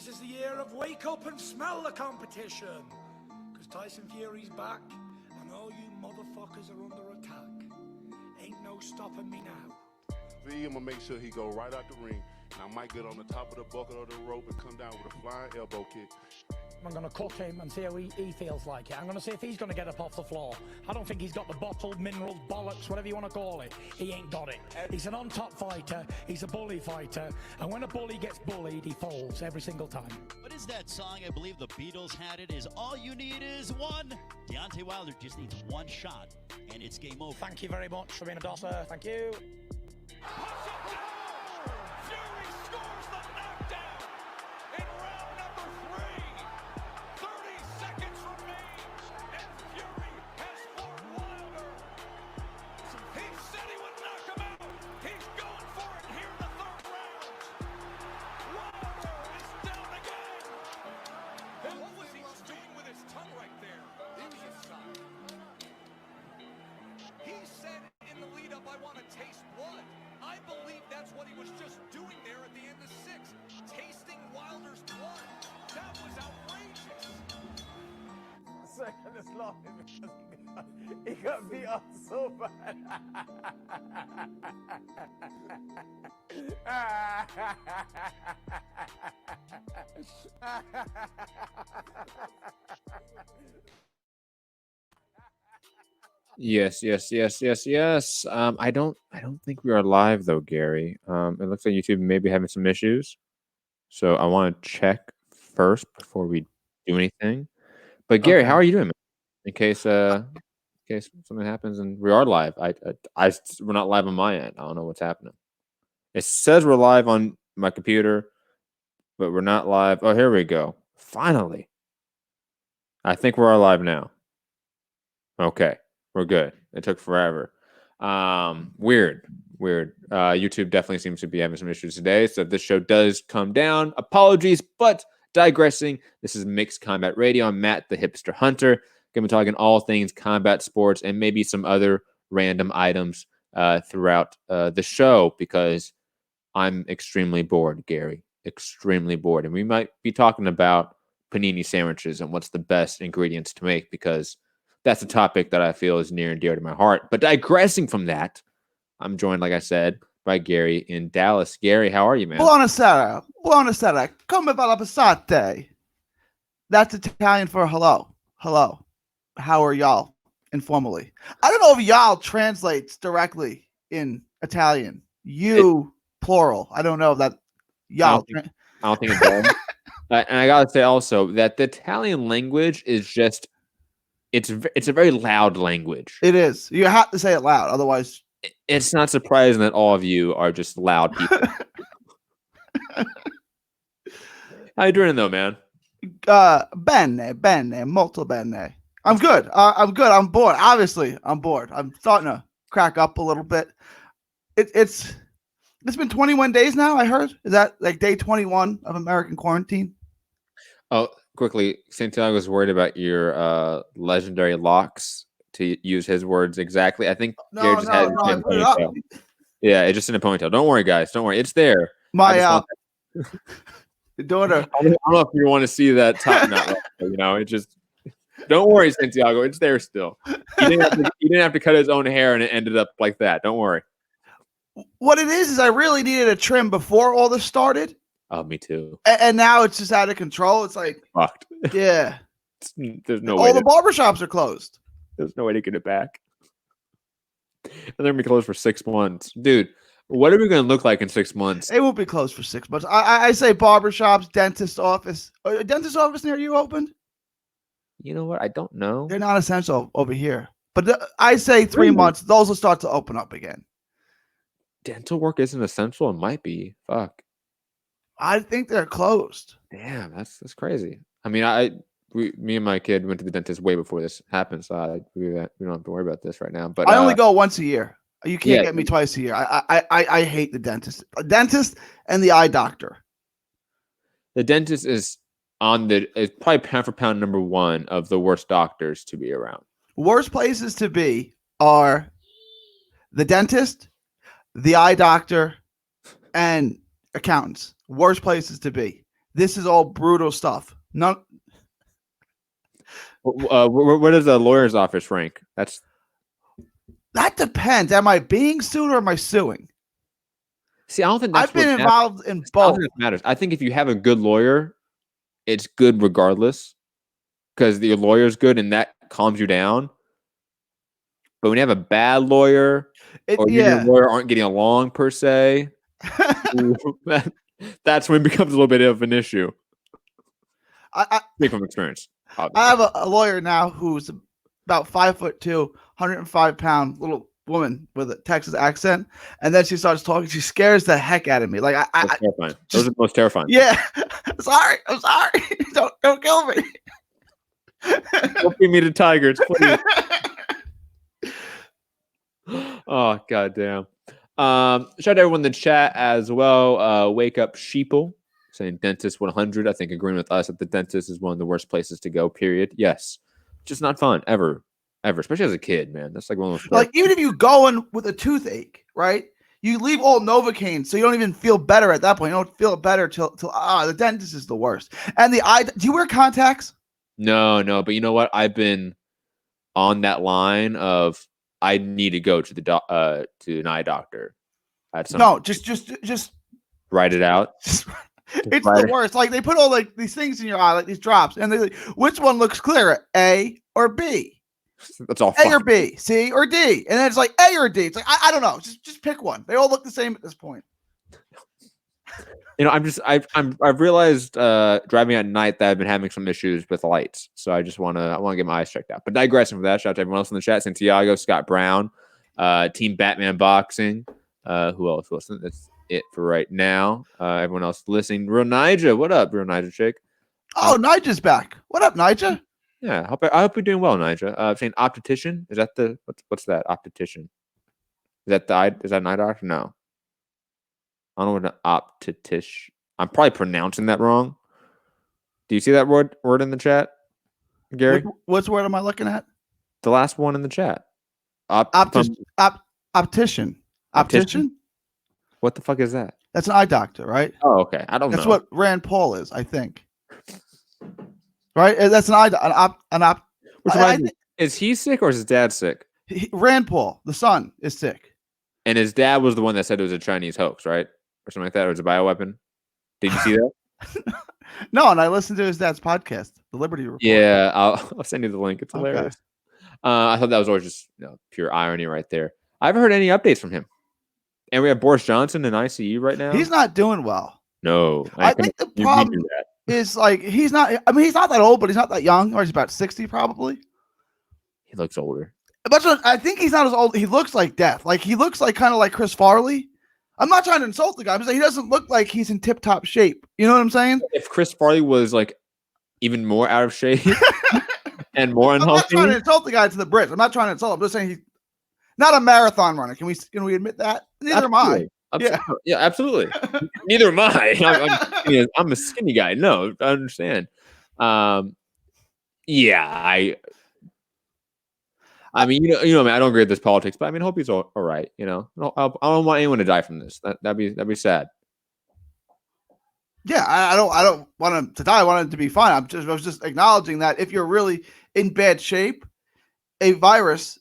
is the year of wake up and smell the competition. Because Tyson Fury's back, and all you motherfuckers are under attack. Ain't no stopping me now. I'm gonna make sure he go right out the ring, and I might get on the top of the bucket or the rope and come down with a flying elbow kick. I'm going to cook him and see how he feels like it. I'm going to see if he's going to get up off the floor. I don't think he's got the bottled mineral bollocks, whatever you want to call it. He ain't got it. He's an on-top fighter. He's a bully fighter. And when a bully gets bullied, he falls every single time. What is that song? I believe the Beatles had it. Is all you need is one. Deontay Wilder just needs one shot, and it's game over. Thank you very much for being a dosser. Thank you. Fury scores the knockdown in round number 3. 30 seconds remain, and Fury has fought Wilder. He said he would knock him out. He's going for it here in the 3rd round. Wilder is down again. And what was he doing with his tongue right there? He was inside. He said in the lead-up, I want to taste blood. I believe that's what he was just doing there at the end of 6, tasting Wilder's blood. That was outrageous. Second is laughing because he got beat up so bad. Yes. I don't think we are live though, Gary. It looks like YouTube may be having some issues, so I want to check first before we do anything. But Gary, how are you doing, man? In case something happens and we are live, we're not live on my end. I don't know what's happening. It says we're live on my computer, but we're not live. Oh, here we go. Finally, I think we're live now. Okay. We're good. It took forever. Weird. YouTube definitely seems to be having some issues today. So if this show does come down, apologies, but digressing. This is Mixed Combat Radio. I'm Matt, the Hipster Hunter. Going to be talking all things combat sports and maybe some other random items throughout the show because I'm extremely bored, Gary. Extremely bored. And we might be talking about panini sandwiches and what's the best ingredients to make because that's a topic that I feel is near and dear to my heart. But digressing from that, I'm joined, like I said, by Gary in Dallas. Gary, how are you, man? Buonasera. Come passate. That's Italian for hello. Hello. How are y'all? Informally. I don't know if y'all translates directly in Italian. You, plural. I don't know if that y'all. I don't think it does. And I got to say also that the Italian language is just it's a very loud language. It is. You have to say it loud, otherwise. It's not surprising that all of you are just loud people. How you doing though, man? Bene, molto bene. I'm good. I'm bored. Obviously, I'm bored. I'm starting to crack up a little bit. It's been 21 days now. I heard. Is that like day 21 of American quarantine? Oh, quickly, Santiago's worried about your legendary locks. To use his words exactly, I think Gary just has it in a ponytail. Yeah, it's just in a ponytail. Don't worry, guys. Don't worry. It's there. My daughter. I don't know if you want to see that top knot. It just. Don't worry, Santiago. It's there still. He didn't have to cut his own hair, and it ended up like that. Don't worry. What it is I really needed a trim before all this started. Oh, me too. And now it's just out of control. It's like fucked. Yeah. There's no way. All the barbershops are closed. There's no way to get it back. And they're going to be closed for 6 months. Dude, what are we going to look like in 6 months? It won't be closed for 6 months. I say barbershops, dentist office. A dentist office near you opened? You know what? I don't know. They're not essential over here. But I say 3 months. Those will start to open up again. Dental work isn't essential. It might be. Fuck. I think they're closed. Damn, that's crazy. I mean, me and my kid went to the dentist way before this happened, so we don't have to worry about this right now. But I only go once a year. You can't get me twice a year. I hate the dentist. A dentist and the eye doctor. The dentist is probably pound for pound number one of the worst doctors to be around. Worst places to be are the dentist, the eye doctor, and accountants. Worst places to be. this is all brutal stuff. None. Where does the lawyer's office rank? That depends. Am I being sued or am I suing? See, I don't think that's I've been what involved in I don't both. think that matters. I think if you have a good lawyer, it's good regardless because your lawyer's good and that calms you down. But when you have a bad lawyer or you and your lawyer aren't getting along per se, that's when it becomes a little bit of an issue. I Speak from experience. Obviously. I have a lawyer now who's about 5'2", 105-pound little woman with a Texas accent, and then she starts talking. She scares the heck out of me. Like That's terrifying. Those are the most terrifying. Yeah, I'm sorry. Don't kill me. Don't feed me to tigers, please. Oh, goddamn. Shout out to everyone in the chat as well. Wake Up Sheeple saying Dentist 100. I think agreeing with us that the dentist is one of the worst places to go, period. Yes. Just not fun ever, especially as a kid, man. That's like one of those. Like, even if you go in with a toothache, right? You leave all Novocaine, so you don't even feel better at that point. You don't feel better till the dentist is the worst. And the eye, do you wear contacts? No, but you know what? I've been on that line of I need to go to the to an eye doctor. No, just write it out. It's the worst. Like, they put all like these things in your eye, like these drops, and they like, which one looks clearer, A or B? That's all. A or B, C or D, and then it's like A or D. It's like I don't know. Just pick one. They all look the same at this point. You know, I've realized driving at night that I've been having some issues with lights, so I want to get my eyes checked out. But digressing from that, shout out to everyone else in the chat: Santiago, Scott Brown, Team Batman Boxing. Who else? That's it for right now. Everyone else listening. Real Nija, what up, Real Nija chick? Oh, Nija's back. What up, Nija? Yeah, I hope you're doing well, Nija. Saying optician, is that the what's that? Optician? Is that an eye doctor? No. I don't know what an optician. I'm probably pronouncing that wrong. Do you see that word in the chat, Gary? What's word am I looking at? The last one in the chat. Optician. Optician? What the fuck is that? That's an eye doctor, right? Oh, okay. I don't know. That's what Rand Paul is, I think. Right? That's an eye. Is he sick or is his dad sick? Rand Paul, the son, is sick. And his dad was the one that said it was a Chinese hoax, right? Or something like that. Or it was a bioweapon. Did you see that? No, and I listened to his dad's podcast, The Liberty Report. Yeah, I'll send you the link. It's hilarious. I thought that was always just pure irony right there. I haven't heard any updates from him. And we have Boris Johnson in ICU right now. He's not doing well. No. I think the problem is like he's not that old, but he's not that young, or he's about 60 probably. He looks older. But I think he's not as old. He looks like death. Like, he looks like kind of like Chris Farley. I'm not trying to insult the guy. I'm saying he doesn't look like he's in tip-top shape. You know what I'm saying? If Chris Farley was like even more out of shape and more unhealthy. I'm not trying to insult the guy to the bridge. I'm not trying to insult him. I'm just saying he's not a marathon runner. Can we admit that? Neither am I. Yeah, absolutely. Neither am I. I'm a skinny guy. No, I understand. Yeah, I mean, I don't agree with this politics, but I mean, I hope he's all right. I don't want anyone to die from this. That'd be sad. Yeah, I don't want him to die. I want him to be fine. I was just acknowledging that if you're really in bad shape, a virus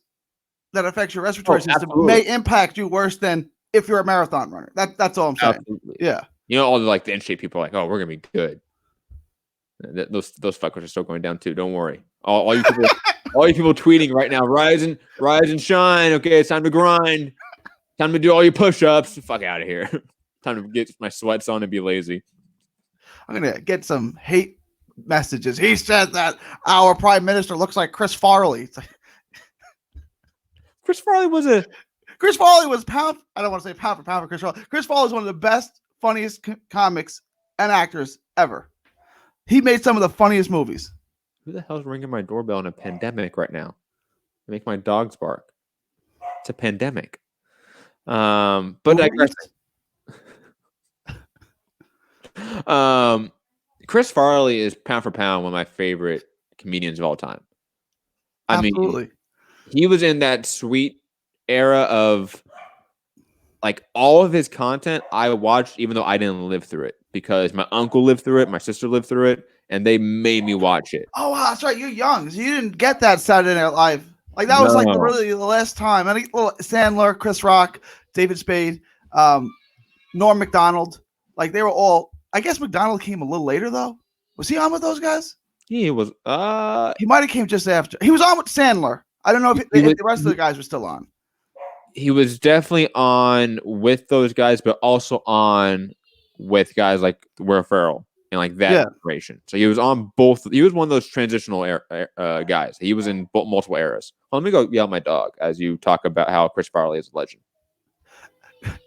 that affects your respiratory system may impact you worse than if you're a marathon runner. That's all I'm saying. Absolutely. Yeah. All the in shape people are like, oh, we're gonna be good. Those fuckers are still going down too. Don't worry. All you people, all you people tweeting right now, rise and shine. Okay, it's time to grind. Time to do all your push-ups. Fuck out of here. Time to get my sweats on and be lazy. I'm gonna get some hate messages. He said that our prime minister looks like Chris Farley. It's like, Chris Farley was pound. I don't want to say pound for pound for Chris Farley. Chris Farley is one of the best, funniest comics and actors ever. He made some of the funniest movies. Who the hell's ringing my doorbell in a pandemic right now? They make my dogs bark. It's a pandemic. But Chris Farley is pound for pound one of my favorite comedians of all time. Absolutely. Mean, he was in that sweet era of like all of his content I watched, even though I didn't live through it, because my uncle lived through it, my sister lived through it, and they made me watch it. Oh, wow, that's right. You're young. So you didn't get that Saturday Night Live. Like, that was like No. really the last time. I think Sandler, Chris Rock, David Spade, Norm Macdonald. Like, they were all. I guess McDonald came a little later, though. Was he on with those guys? He was. He might have came just after. He was on with Sandler. I don't know if the rest of the guys were still on. He was definitely on with those guys, but also on with guys like Will Ferrell and like that generation. So he was on both. He was one of those transitional guys. He was in multiple eras. Well, let me go yell at my dog as you talk about how Chris Farley is a legend.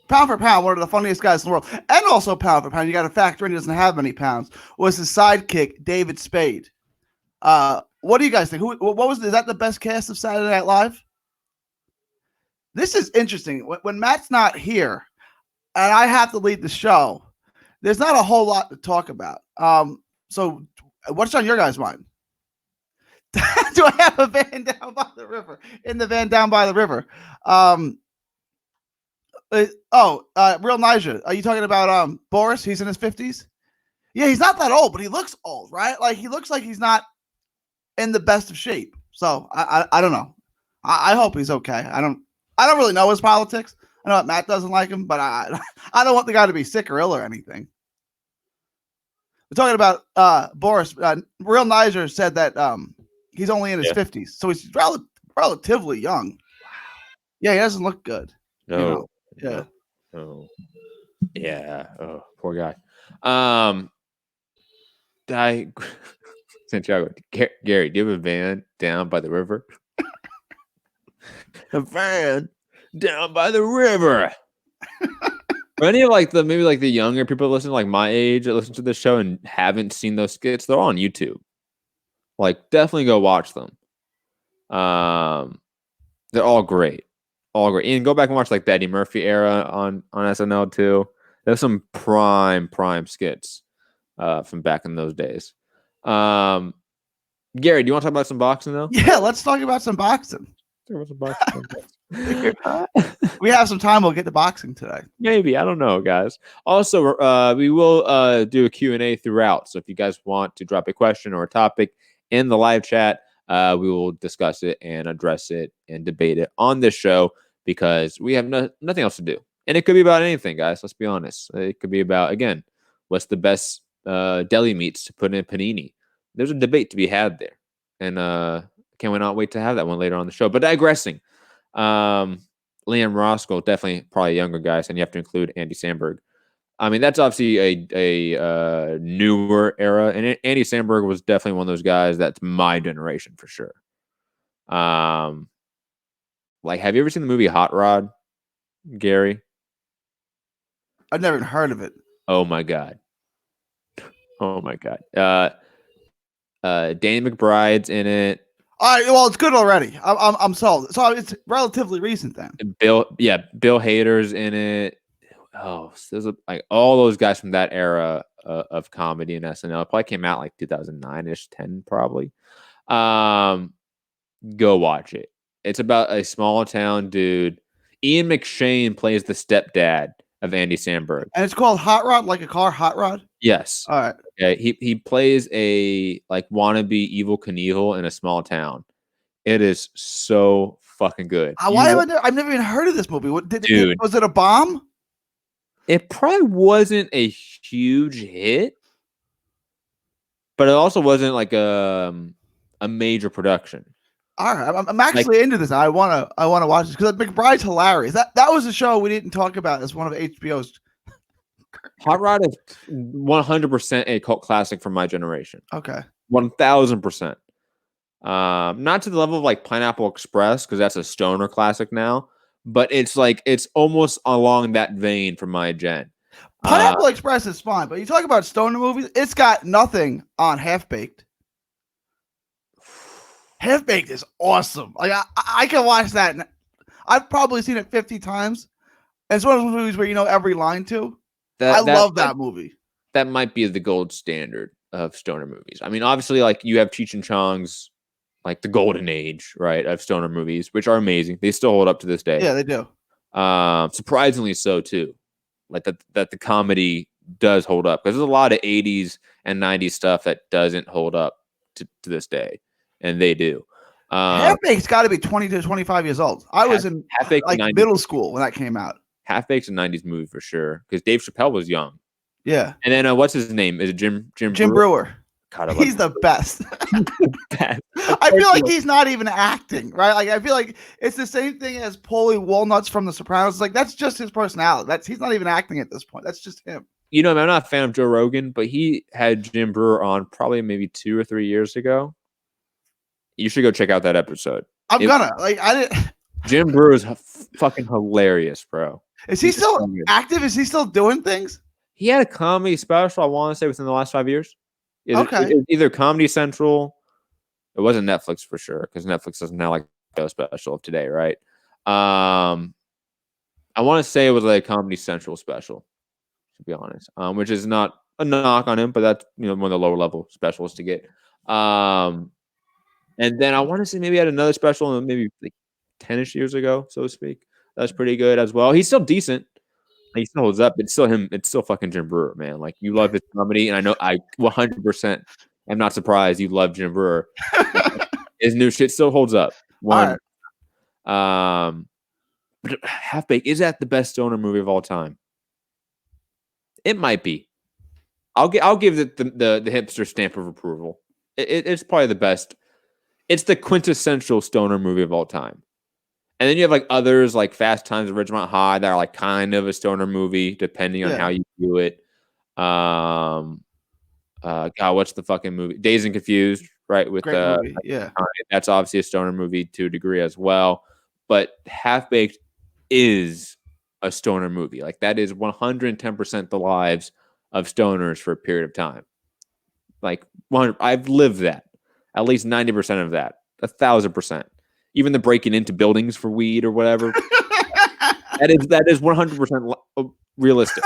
Pound for pound, one of the funniest guys in the world. And also pound for pound, you got to factor in he doesn't have many pounds, was his sidekick, David Spade. What do you guys think? Is that the best cast of Saturday Night Live? This is interesting. When Matt's not here and I have to lead the show, there's not a whole lot to talk about. So what's on your guys' mind? Do I have a van down by the river? In the van down by the river. Real Niger. Are you talking about Boris? He's in his 50s? Yeah, he's not that old, but he looks old, right? Like, he looks like he's not in the best of shape. So I don't know. I hope he's okay. I don't really know his politics. I know that Matt doesn't like him, but I don't want the guy to be sick or ill or anything. We're talking about Boris. Real Niger said that he's only in his 50s, so he's relatively young. Yeah, he doesn't look good. No. You know? Yeah. Oh. Yeah. Oh, poor guy. Santiago, Gary, do you have a van down by the river? A van down by the river. For any of like maybe the younger people that listen, like my age, that listen to this show and haven't seen those skits, they're all on YouTube. Like, definitely go watch them. They're all great. All great. And go back and watch like the Eddie Murphy era on SNL too. There's some prime skits from back in those days. Gary, do you want to talk about some boxing though? Yeah, let's talk about some boxing. We have some time. We'll get to boxing today. Maybe. I don't know, guys. Also, we will do a Q&A throughout. So if you guys want to drop a question or a topic in the live chat, we will discuss it and address it and debate it on this show because we have nothing else to do. And it could be about anything, guys. Let's be honest. It could be about, again, what's the best deli meats to put in a panini. There's a debate to be had there. And can we not wait to have that one later on the show? But digressing, Liam Roscoe, definitely probably younger guys, and you have to include Andy Samberg. I mean, that's obviously a newer era, and Andy Samberg was definitely one of those guys that's my generation for sure. Like, have you ever seen the movie Hot Rod, Gary? I've never even heard of it. Oh my god. Danny McBride's in it. All right, well, it's good already. I'm sold. So it's relatively recent then. Bill Hader's in it. Oh, there's like all those guys from that era of comedy and SNL. It probably came out like 2009-ish, 10 probably. Go watch it. It's about a small town dude. Ian McShane plays the stepdad of Andy Samberg. And it's called Hot Rod, like a car, Hot Rod? Yes. All right. Yeah, he plays a like wannabe Evil Knievel in a small town. It is so fucking good. I've never even heard of this movie. Was it a bomb? It probably wasn't a huge hit, but it also wasn't like a major production. All right, I'm actually into this. I want to watch this because McBride's hilarious. That was a show we didn't talk about as one of HBO's. Hot Rod is 100% a cult classic from my generation. Okay, 1000%. Not to the level of like Pineapple Express because that's a stoner classic now, but it's almost along that vein from my gen. Pineapple Express is fine, but you talk about stoner movies, it's got nothing on Half Baked. Half Baked is awesome. Like I can watch that. And I've probably seen it 50 times. And it's one of those movies where you know every line too. I love that movie. That might be the gold standard of stoner movies. I mean, obviously, like you have Cheech and Chong's, like the golden age, right, of stoner movies, which are amazing. They still hold up to this day. Yeah, they do. Surprisingly so too. Like that the comedy does hold up, because there's a lot of 80s and 90s stuff that doesn't hold up to this day, and they do. Half-Baked's got to be 20 to 25 years old. I was in like middle school when that came out. Half-Baked's a 90s movie for sure, because Dave Chappelle was young. Yeah. And then what's his name? Is it Jim Brewer? God, he's the best. I feel like he's not even acting, right? Like, I feel like it's the same thing as Paulie Walnuts from The Sopranos. Like, that's just his personality. He's not even acting at this point. That's just him. You know, I'm not a fan of Joe Rogan, but he had Jim Brewer on probably maybe 2 or 3 years ago. You should go check out that episode. Jim Brewer is fucking hilarious, bro. Is he still active? Is he still doing things? He had a comedy special, I want to say, within the last 5 years. Either Comedy Central. It wasn't Netflix for sure, because Netflix doesn't have like a special of today, right? I want to say it was like a Comedy Central special, to be honest, which is not a knock on him, but that's, you know, one of the lower level specials to get. And then I want to say maybe he had another special maybe like 10-ish years ago, so to speak. That's pretty good as well. He's still decent. He still holds up. It's still him. It's still fucking Jim Brewer, man. Like, you love his comedy, and I know I 100% am not surprised you love Jim Brewer. His new shit still holds up. But Half-Baked, is that the best stoner movie of all time? It might be. I'll give it the hipster stamp of approval. It's probably the best. It's the quintessential stoner movie of all time. And then you have like others like Fast Times at Ridgemont High that are like kind of a stoner movie, depending on how you view it. God, what's the fucking movie? Dazed and Confused, right? With that's obviously a stoner movie to a degree as well. But Half-Baked is a stoner movie. Like, that is 110% the lives of stoners for a period of time. Like, I've lived that. At least 90% of that. 1,000%. Even the breaking into buildings for weed or whatever. that is 100% realistic.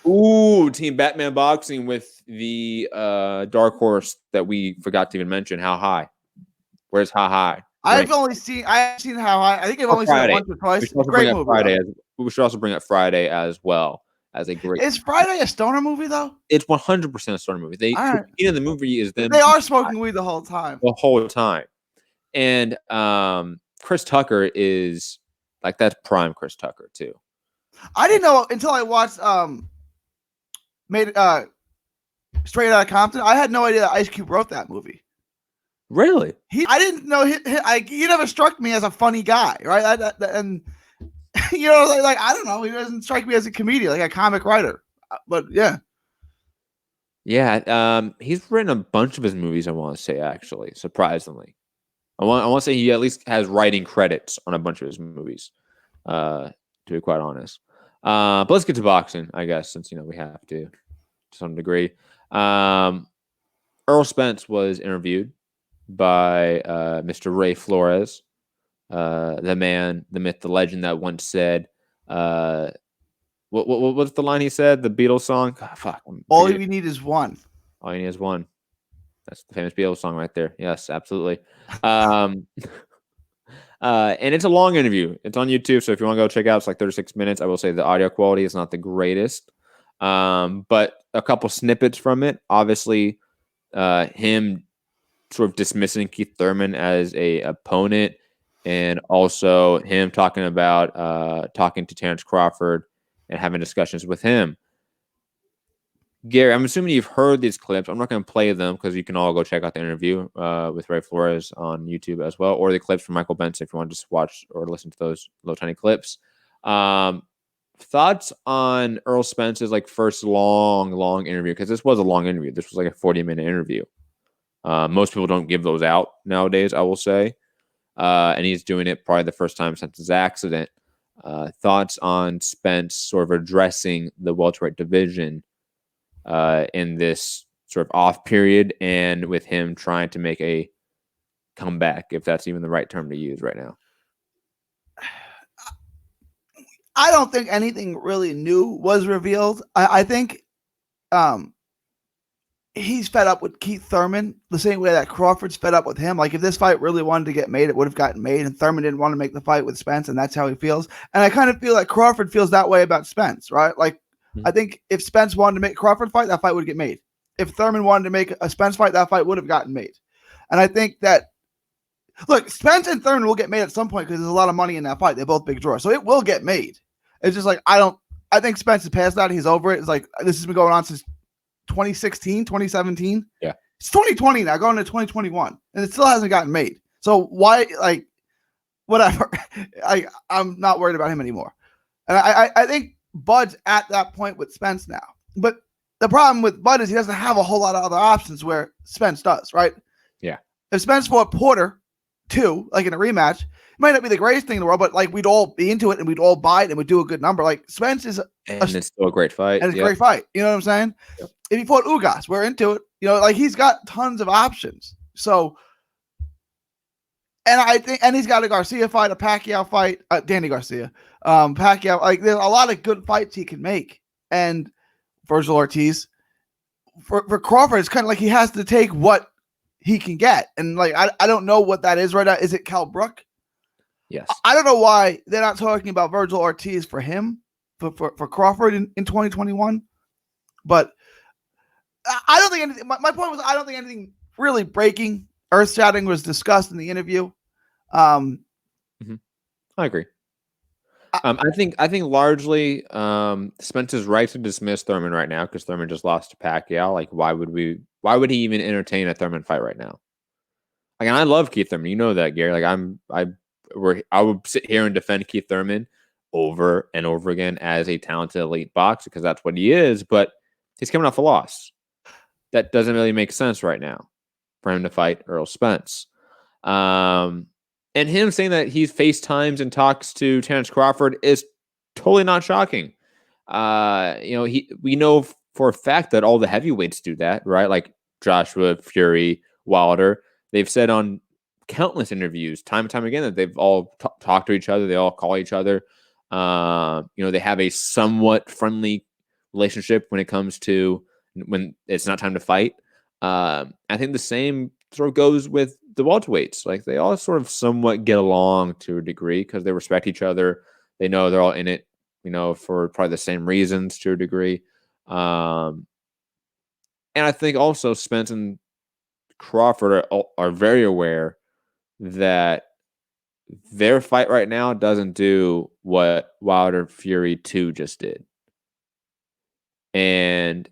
Ooh, Team Batman Boxing with the dark horse that we forgot to even mention. How High? Where's How High? I've seen How High. I think I've only seen it once or twice. Great movie. We should also bring up Friday as well as a great. Is Friday a stoner movie though? It's 100% a stoner movie. The movie is them. They are smoking weed the whole time. The whole time. And Chris Tucker is like, that's prime Chris Tucker too. I didn't know until I watched Straight Outta Compton. I had no idea that Ice Cube wrote that movie. Really? I didn't know he never struck me as a funny guy, right? And you know, like I don't know, he doesn't strike me as a comedian, like a comic writer. But yeah. He's written a bunch of his movies, I want to say, actually, surprisingly. I want to say he at least has writing credits on a bunch of his movies, to be quite honest. But let's get to boxing, I guess, since, you know, we have to some degree. Errol Spence was interviewed by Mr. Ray Flores, the man, the myth, the legend that once said, what's the line he said? The Beatles song? God, fuck. All you need is one. All you need is one. That's the famous Beatles song right there. Yes, absolutely. And it's a long interview. It's on YouTube, so if you want to go check it out, it's like 36 minutes. I will say the audio quality is not the greatest, but a couple snippets from it. Obviously, him sort of dismissing Keith Thurman as a opponent, and also him talking about talking to Terrence Crawford and having discussions with him. Gary, I'm assuming you've heard these clips. I'm not going to play them because you can all go check out the interview with Ray Flores on YouTube as well, or the clips from Michael Benson if you want to just watch or listen to those little tiny clips. Thoughts on Errol Spence's like first long interview? Because this was a long interview. This was like a 40-minute interview. Most people don't give those out nowadays, I will say. And he's doing it probably the first time since his accident. Thoughts on Spence sort of addressing the welterweight division in this sort of off period, and with him trying to make a comeback, if that's even the right term to use right now? I don't think anything really new was revealed. I think he's fed up with Keith Thurman the same way that Crawford's fed up with him. Like, if this fight really wanted to get made, it would have gotten made, and Thurman didn't want to make the fight with Spence, and that's how he feels. And I kind of feel like Crawford feels that way about Spence, right? Like, I think if Spence wanted to make Crawford fight, that fight would get made. If Thurman wanted to make a Spence fight, that fight would have gotten made. And I think that, look, Spence and Thurman will get made at some point because there's a lot of money in that fight. They're both big draws. So it will get made. It's just like, I think Spence has passed that. He's over it. It's like, this has been going on since 2016, 2017. Yeah. It's 2020 now, going to 2021, and it still hasn't gotten made. So why, like, whatever. I'm not worried about him anymore. And I think Bud's at that point with Spence now. But the problem with Bud is he doesn't have a whole lot of other options where Spence does, right? Yeah. If Spence fought Porter too, like in a rematch, it might not be the greatest thing in the world, but like we'd all be into it and we'd all buy it and we'd do a good number. Like Spence is it's still a great fight. And it's a great fight. You know what I'm saying? Yep. If he fought Ugas, we're into it. You know, like he's got tons of options. So, and I think, and he's got a Garcia fight, a Pacquiao fight, Danny Garcia, Pacquiao. Like there's a lot of good fights he can make. And Virgil Ortiz for Crawford, it's kind of like he has to take what he can get. And like, I don't know what that is right now. Is it Cal Brook? Yes. I don't know why they're not talking about Virgil Ortiz for him, for Crawford in 2021. But I don't think anything, my point was, I don't think anything really breaking, earth-shattering was discussed in the interview. I agree. I think largely Spence is right to dismiss Thurman right now because Thurman just lost to Pacquiao. Like, why would he even entertain a Thurman fight right now? Like, and I love Keith Thurman. You know that, Gary. Like, I would sit here and defend Keith Thurman over and over again as a talented elite boxer because that's what he is. But he's coming off a loss. That doesn't really make sense right now for him to fight Errol Spence. And him saying that he FaceTimes and talks to Terrence Crawford is totally not shocking. We know for a fact that all the heavyweights do that, right? Like Joshua, Fury, Wilder. They've said on countless interviews, time and time again, that they've all talked to each other. They all call each other. They have a somewhat friendly relationship when it comes to when it's not time to fight. I think the same sort of goes with the welterweights. Like they all sort of somewhat get along to a degree because they respect each other. They know they're all in it, for probably the same reasons to a degree. And I think also Spence and Crawford are very aware that their fight right now doesn't do what Wilder Fury 2 just did. And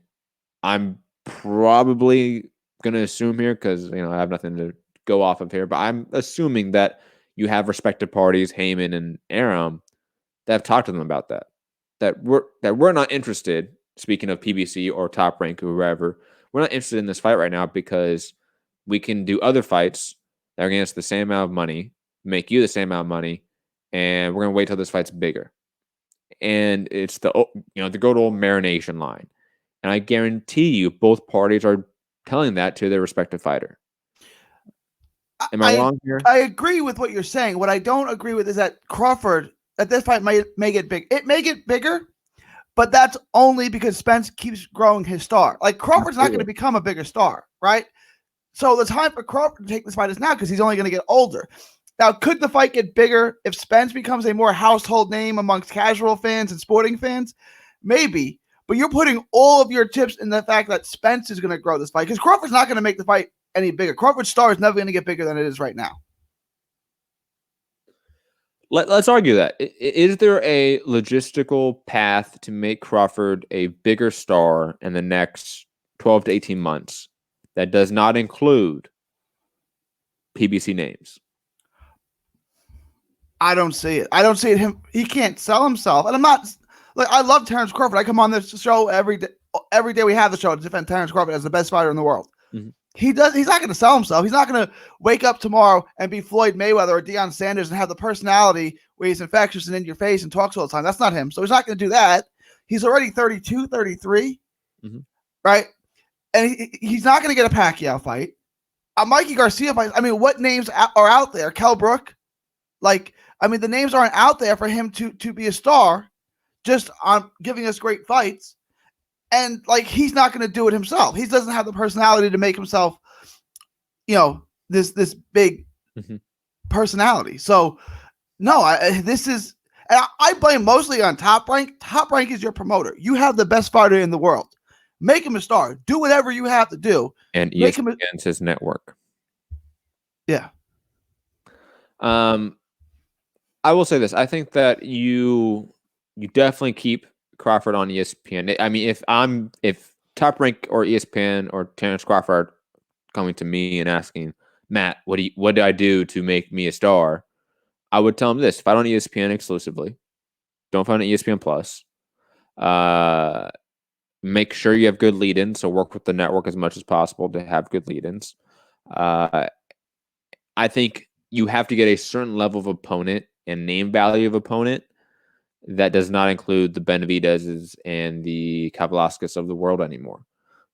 I'm probably going to assume here, because I have nothing to go off of here, but I'm assuming that you have respected parties, Heyman and Arum, that have talked to them about that we're not interested, speaking of PBC or Top Rank or whoever, we're not interested in this fight right now because we can do other fights that are going to get us the same amount of money, make you the same amount of money, and we're going to wait till this fight's bigger. And it's the good old marination line. And I guarantee you both parties are telling that to their respective fighter. Am I wrong here? I agree with what you're saying. What I don't agree with is that Crawford, that this fight may get big. It may get bigger, but that's only because Spence keeps growing his star. Like Crawford's not going to become a bigger star, right? So the time for Crawford to take this fight is now because he's only going to get older. Now, could the fight get bigger if Spence becomes a more household name amongst casual fans and sporting fans? Maybe. But you're putting all of your chips in the fact that Spence is going to grow this fight because Crawford's not going to make the fight any bigger. Crawford's star is never going to get bigger than it is right now. Let's argue that. Is there a logistical path to make Crawford a bigger star in the next 12 to 18 months that does not include PBC names? I don't see it. I don't see it. He can't sell himself. And I'm not like, I love Terrence Crawford. I come on this show every day we have the show to defend Terrence Crawford as the best fighter in the world. Mm-hmm. He's not going to sell himself. He's not going to wake up tomorrow and be Floyd Mayweather or Deion Sanders and have the personality where he's infectious and in your face and talks all the time. That's not him. So he's not going to do that. He's already 32, 33, right? And he's not going to get a Pacquiao fight. A Mikey Garcia fight. I mean, what names are out there? Kell Brook? The names aren't out there for him to be a star just on giving us great fights. And he's not going to do it himself. He doesn't have the personality to make himself, this big personality. So no, this is, And I blame mostly on Top Rank. Top Rank is your promoter. You have the best fighter in the world. Make him a star. Do whatever you have to do. And Make him ESPN's his network. Yeah. I will say this. I think that you definitely keep Crawford on ESPN. I mean, if Top Rank or ESPN or Terrence Crawford coming to me and asking, Matt, what do I do to make me a star? I would tell him this: fight on ESPN exclusively. Don't fight on ESPN Plus. Make sure you have good lead-ins. So work with the network as much as possible to have good lead-ins. I think you have to get a certain level of opponent and name value of opponent that does not include the Benavidez's and the Kavalauskas of the world anymore.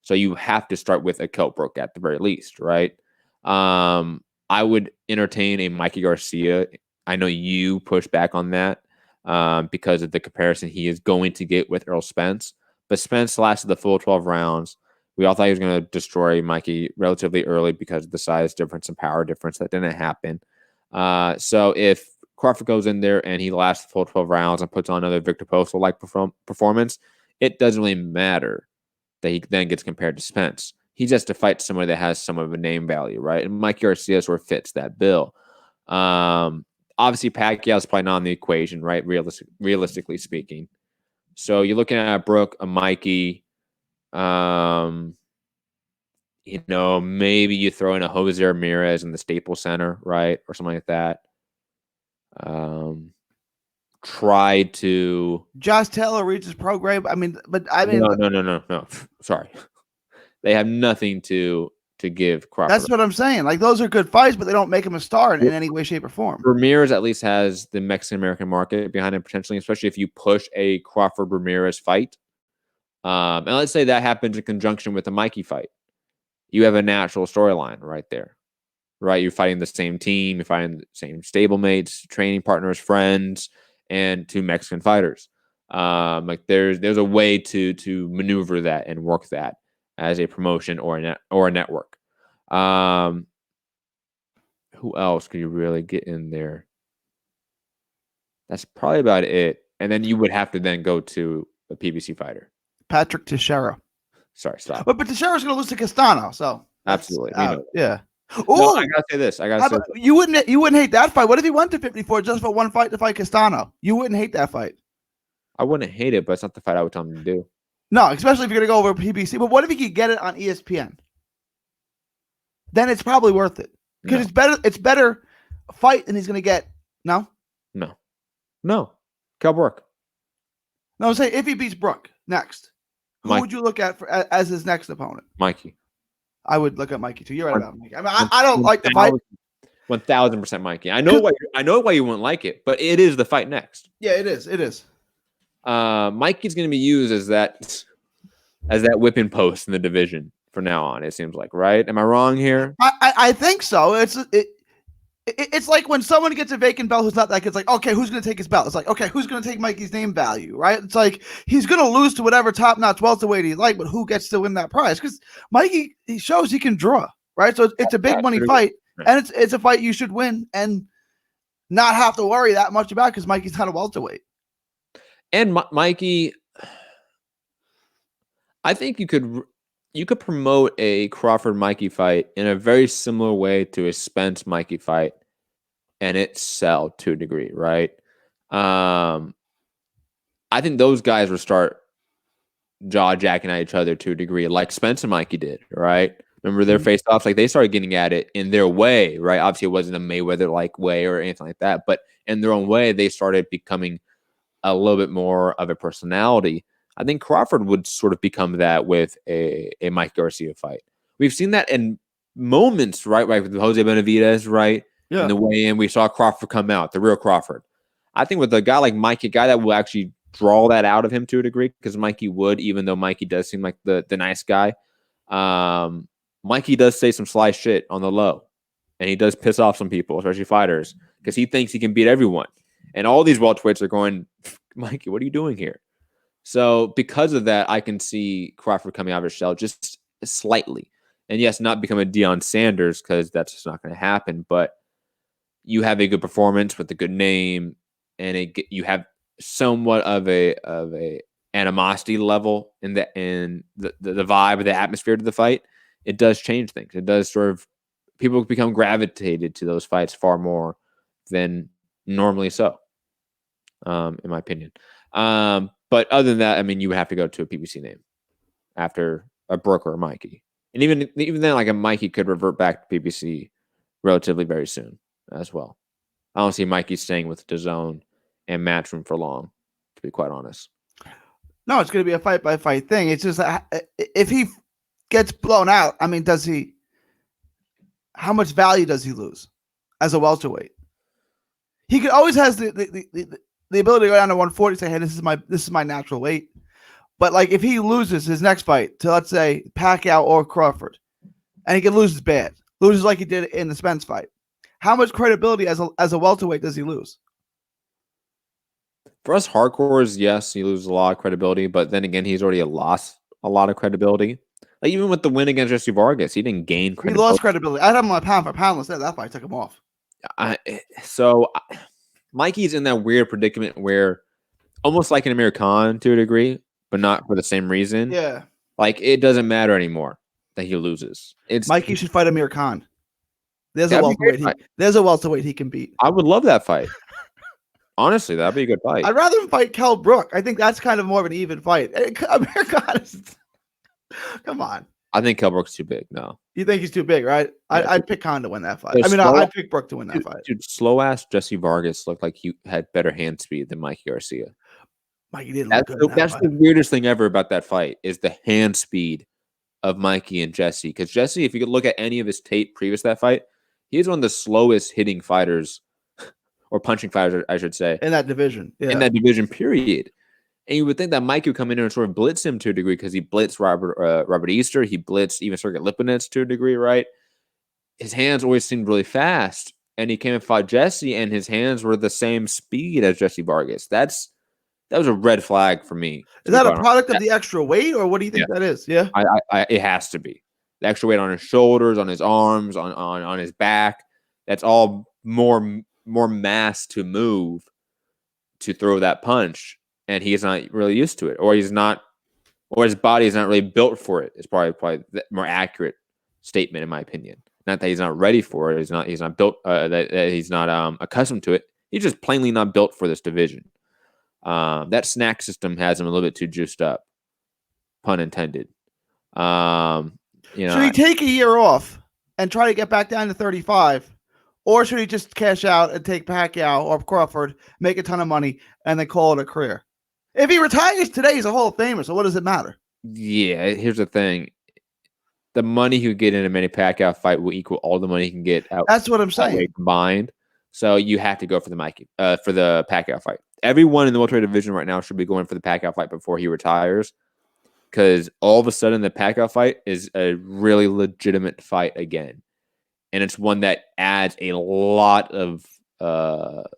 So you have to start with a Keltbrook at the very least, right? I would entertain a Mikey Garcia. I know you push back on that because of the comparison he is going to get with Errol Spence. But Spence lasted the full 12 rounds. We all thought he was going to destroy Mikey relatively early because of the size difference and power difference. That didn't happen. So if Crawford goes in there and he lasts the full 12 rounds and puts on another Victor Postal-like performance, it doesn't really matter that he then gets compared to Spence. He just to fight somebody that has some of a name value, right? And Mike Garcia sort of fits that bill. Obviously, Pacquiao's probably not in the equation, right? Realistically speaking. So you're looking at a Brooke, a Mikey, maybe you throw in a Jose Ramirez in the Staples Center, right? Or something like that. Try to Josh Taylor reaches pro grade. No. Sorry. They have nothing to give Crawford. That's what I'm saying. Like, those are good fights, but they don't make him a star in any way, shape, or form. Ramirez at least has the Mexican-American market behind him potentially, especially if you push a Crawford-Ramirez fight. And let's say that happens in conjunction with a Mikey fight. You have a natural storyline right there, right? You're fighting the same team. You're fighting the same stablemates, training partners, friends, and two Mexican fighters. There's a way to maneuver that and work that as a promotion or a network. Who else could you really get in there? That's probably about it. And then you would have to then go to a PBC fighter. Patrick Teixeira. Sorry, stop. But Teixeira's going to lose to Castano, so absolutely. Yeah. No, I gotta say this. You wouldn't hate that fight. What if he went to 54 just for one fight to fight Castano? You wouldn't hate that fight. I wouldn't hate it, but it's not the fight I would tell him to do. No, especially if you're going to go over PBC. But what if he could get it on ESPN? Then it's probably worth it. Because it's better fight than he's going to get. No? Kel Brook. No, I'm saying if he beats Brook next, who would you look at as his next opponent? Mikey. I would look at Mikey too. You're right about Mikey. I mean, I don't like the fight. 1,000% Mikey. I know why you wouldn't like it, but it is the fight next. Yeah, it is. It is. Mikey's going to be used as that whipping post in the division from now on. It seems like, right? Am I wrong here? I think so. It's like when someone gets a vacant belt who's not that good. It's like, okay, who's going to take his belt? It's like, okay, who's going to take Mikey's name value, right? It's like he's going to lose to whatever top-notch welterweight he like, but who gets to win that prize? Because Mikey, he shows he can draw, right? So it's a big money fight, and it's a fight you should win and not have to worry that much about because Mikey's not a welterweight. And Mikey, I think you could promote a Crawford Mikey fight in a very similar way to a Spence Mikey fight, and it sell to a degree, right? I think those guys will start jaw jacking at each other to a degree, like Spence and Mikey did, right? Remember their face offs? Like they started getting at it in their way, right? Obviously, it wasn't a Mayweather like way or anything like that, but in their own way, they started becoming a little bit more of a personality. I think Crawford would sort of become that with a Mike Garcia fight. We've seen that in moments, right? Right, with Jose Benavidez, right? Yeah. In the weigh-in, we saw Crawford come out, the real Crawford. I think with a guy like Mikey, a guy that will actually draw that out of him to a degree, because Mikey would, even though Mikey does seem like the nice guy. Mikey does say some sly shit on the low, and he does piss off some people, especially fighters, because he thinks he can beat everyone. And all these welterweights are going, Mikey, what are you doing here? So because of that, I can see Crawford coming out of his shell just slightly. And yes, not become a Deion Sanders, because that's just not going to happen. But you have a good performance with a good name. and you have somewhat of a animosity level in the vibe or the atmosphere to the fight, it does change things. It does sort of people become gravitated to those fights far more than normally so, in my opinion. But other than that, I mean, you would have to go to a PBC name after a Brooke or a Mikey. And even then, like a Mikey could revert back to PBC relatively very soon as well. I don't see Mikey staying with DAZN and Matchroom for long, to be quite honest. No, it's going to be a fight-by-fight thing. It's just if he gets blown out, I mean, how much value does he lose as a welterweight? He could always has the ability to go down to 140 and say, hey, this is my natural weight. But like if he loses his next fight to, let's say, Pacquiao or Crawford, and he can lose bad, loses like he did in the Spence fight, how much credibility as a welterweight does he lose? For us hardcores, yes, he loses a lot of credibility, but then again, he's already lost a lot of credibility. Like even with the win against Jesse Vargas, he didn't gain credibility. He lost credibility. I'd have him on pound for pound. Instead of that fight, I took him off. Mikey's in that weird predicament where almost like an Amir Khan to a degree, but not for the same reason. Yeah. Like it doesn't matter anymore that he loses. Mikey should fight Amir Khan. There's a welterweight he can beat. I would love that fight. Honestly, that'd be a good fight. I'd rather him fight Kell Brook. I think that's kind of more of an even fight. Amir Khan is... Come on. I think Kell Brook's too big. No. You think he's too big, right? Yeah, I'd pick Khan to win that fight. I'd pick Brook to win that fight. Dude, slow-ass Jesse Vargas looked like he had better hand speed than Mikey Garcia. Mikey didn't look good in that That's fight. the weirdest thing ever about that fight is the hand speed of Mikey and Jesse. Because Jesse, if you could look at any of his tape previous to that fight, he's one of the slowest hitting fighters or punching fighters, I should say. In that division. Yeah. In that division, period. And you would think that Mikey would come in there and sort of blitz him to a degree because he blitzed Robert Easter. He blitzed even Sergey Lipinets to a degree, right? His hands always seemed really fast. And he came and fought Jesse, and his hands were the same speed as Jesse Vargas. That was a red flag for me. Is that a product of the extra weight, or what do you think that is? Yeah, it has to be. The extra weight on his shoulders, on his arms, on his back. That's all more mass to move to throw that punch. And he's not really used to it, or his body is not really built for it. It's probably the more accurate statement, in my opinion. Not that he's not ready for it. He's not built. That he's not accustomed to it. He's just plainly not built for this division. That snack system has him a little bit too juiced up, pun intended. Should he take a year off and try to get back down to 35? Or should he just cash out and take Pacquiao or Crawford, make a ton of money, and then call it a career? If he retires today, he's a Hall of Famer, so what does it matter? Yeah, here's the thing. The money he would get in a Manny Pacquiao fight will equal all the money he can get out. That's what I'm saying. Combined. So you have to go for the Pacquiao fight. Everyone in the welterweight division right now should be going for the Pacquiao fight before he retires, because all of a sudden the Pacquiao fight is a really legitimate fight again. And it's one that adds a lot of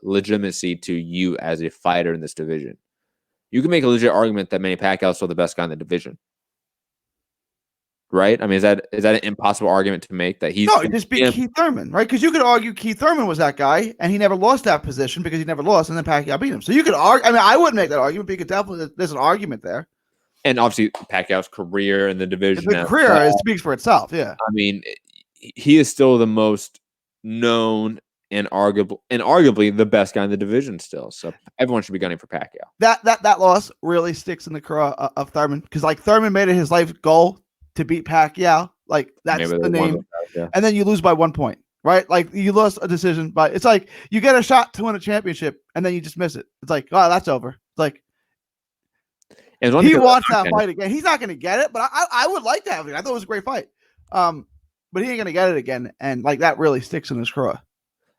legitimacy to you as a fighter in this division. You can make a legit argument that Manny Pacquiao is still the best guy in the division, right? I mean, is that an impossible argument to make? That he's just beat Keith Thurman, right? Because you could argue Keith Thurman was that guy, and he never lost that position because he never lost, and then Pacquiao beat him. So you could argue. I mean, I wouldn't make that argument, but you could definitely. There's an argument there. And obviously, Pacquiao's career in the division, speaks for itself. Yeah, I mean, he is still the most known and arguably the best guy in the division still. So everyone should be gunning for Pacquiao. That loss really sticks in the craw of Thurman, because like Thurman made it his life goal to beat Pacquiao. Like that's the name. And then you lose by 1 point, right? Like you lost a decision, but it's like you get a shot to win a championship and then you just miss it. It's like, oh, that's over. It's like he wants that fight again. He's not going to get it, but I would like to have it. I thought it was a great fight. But he ain't going to get it again. And like that really sticks in his craw.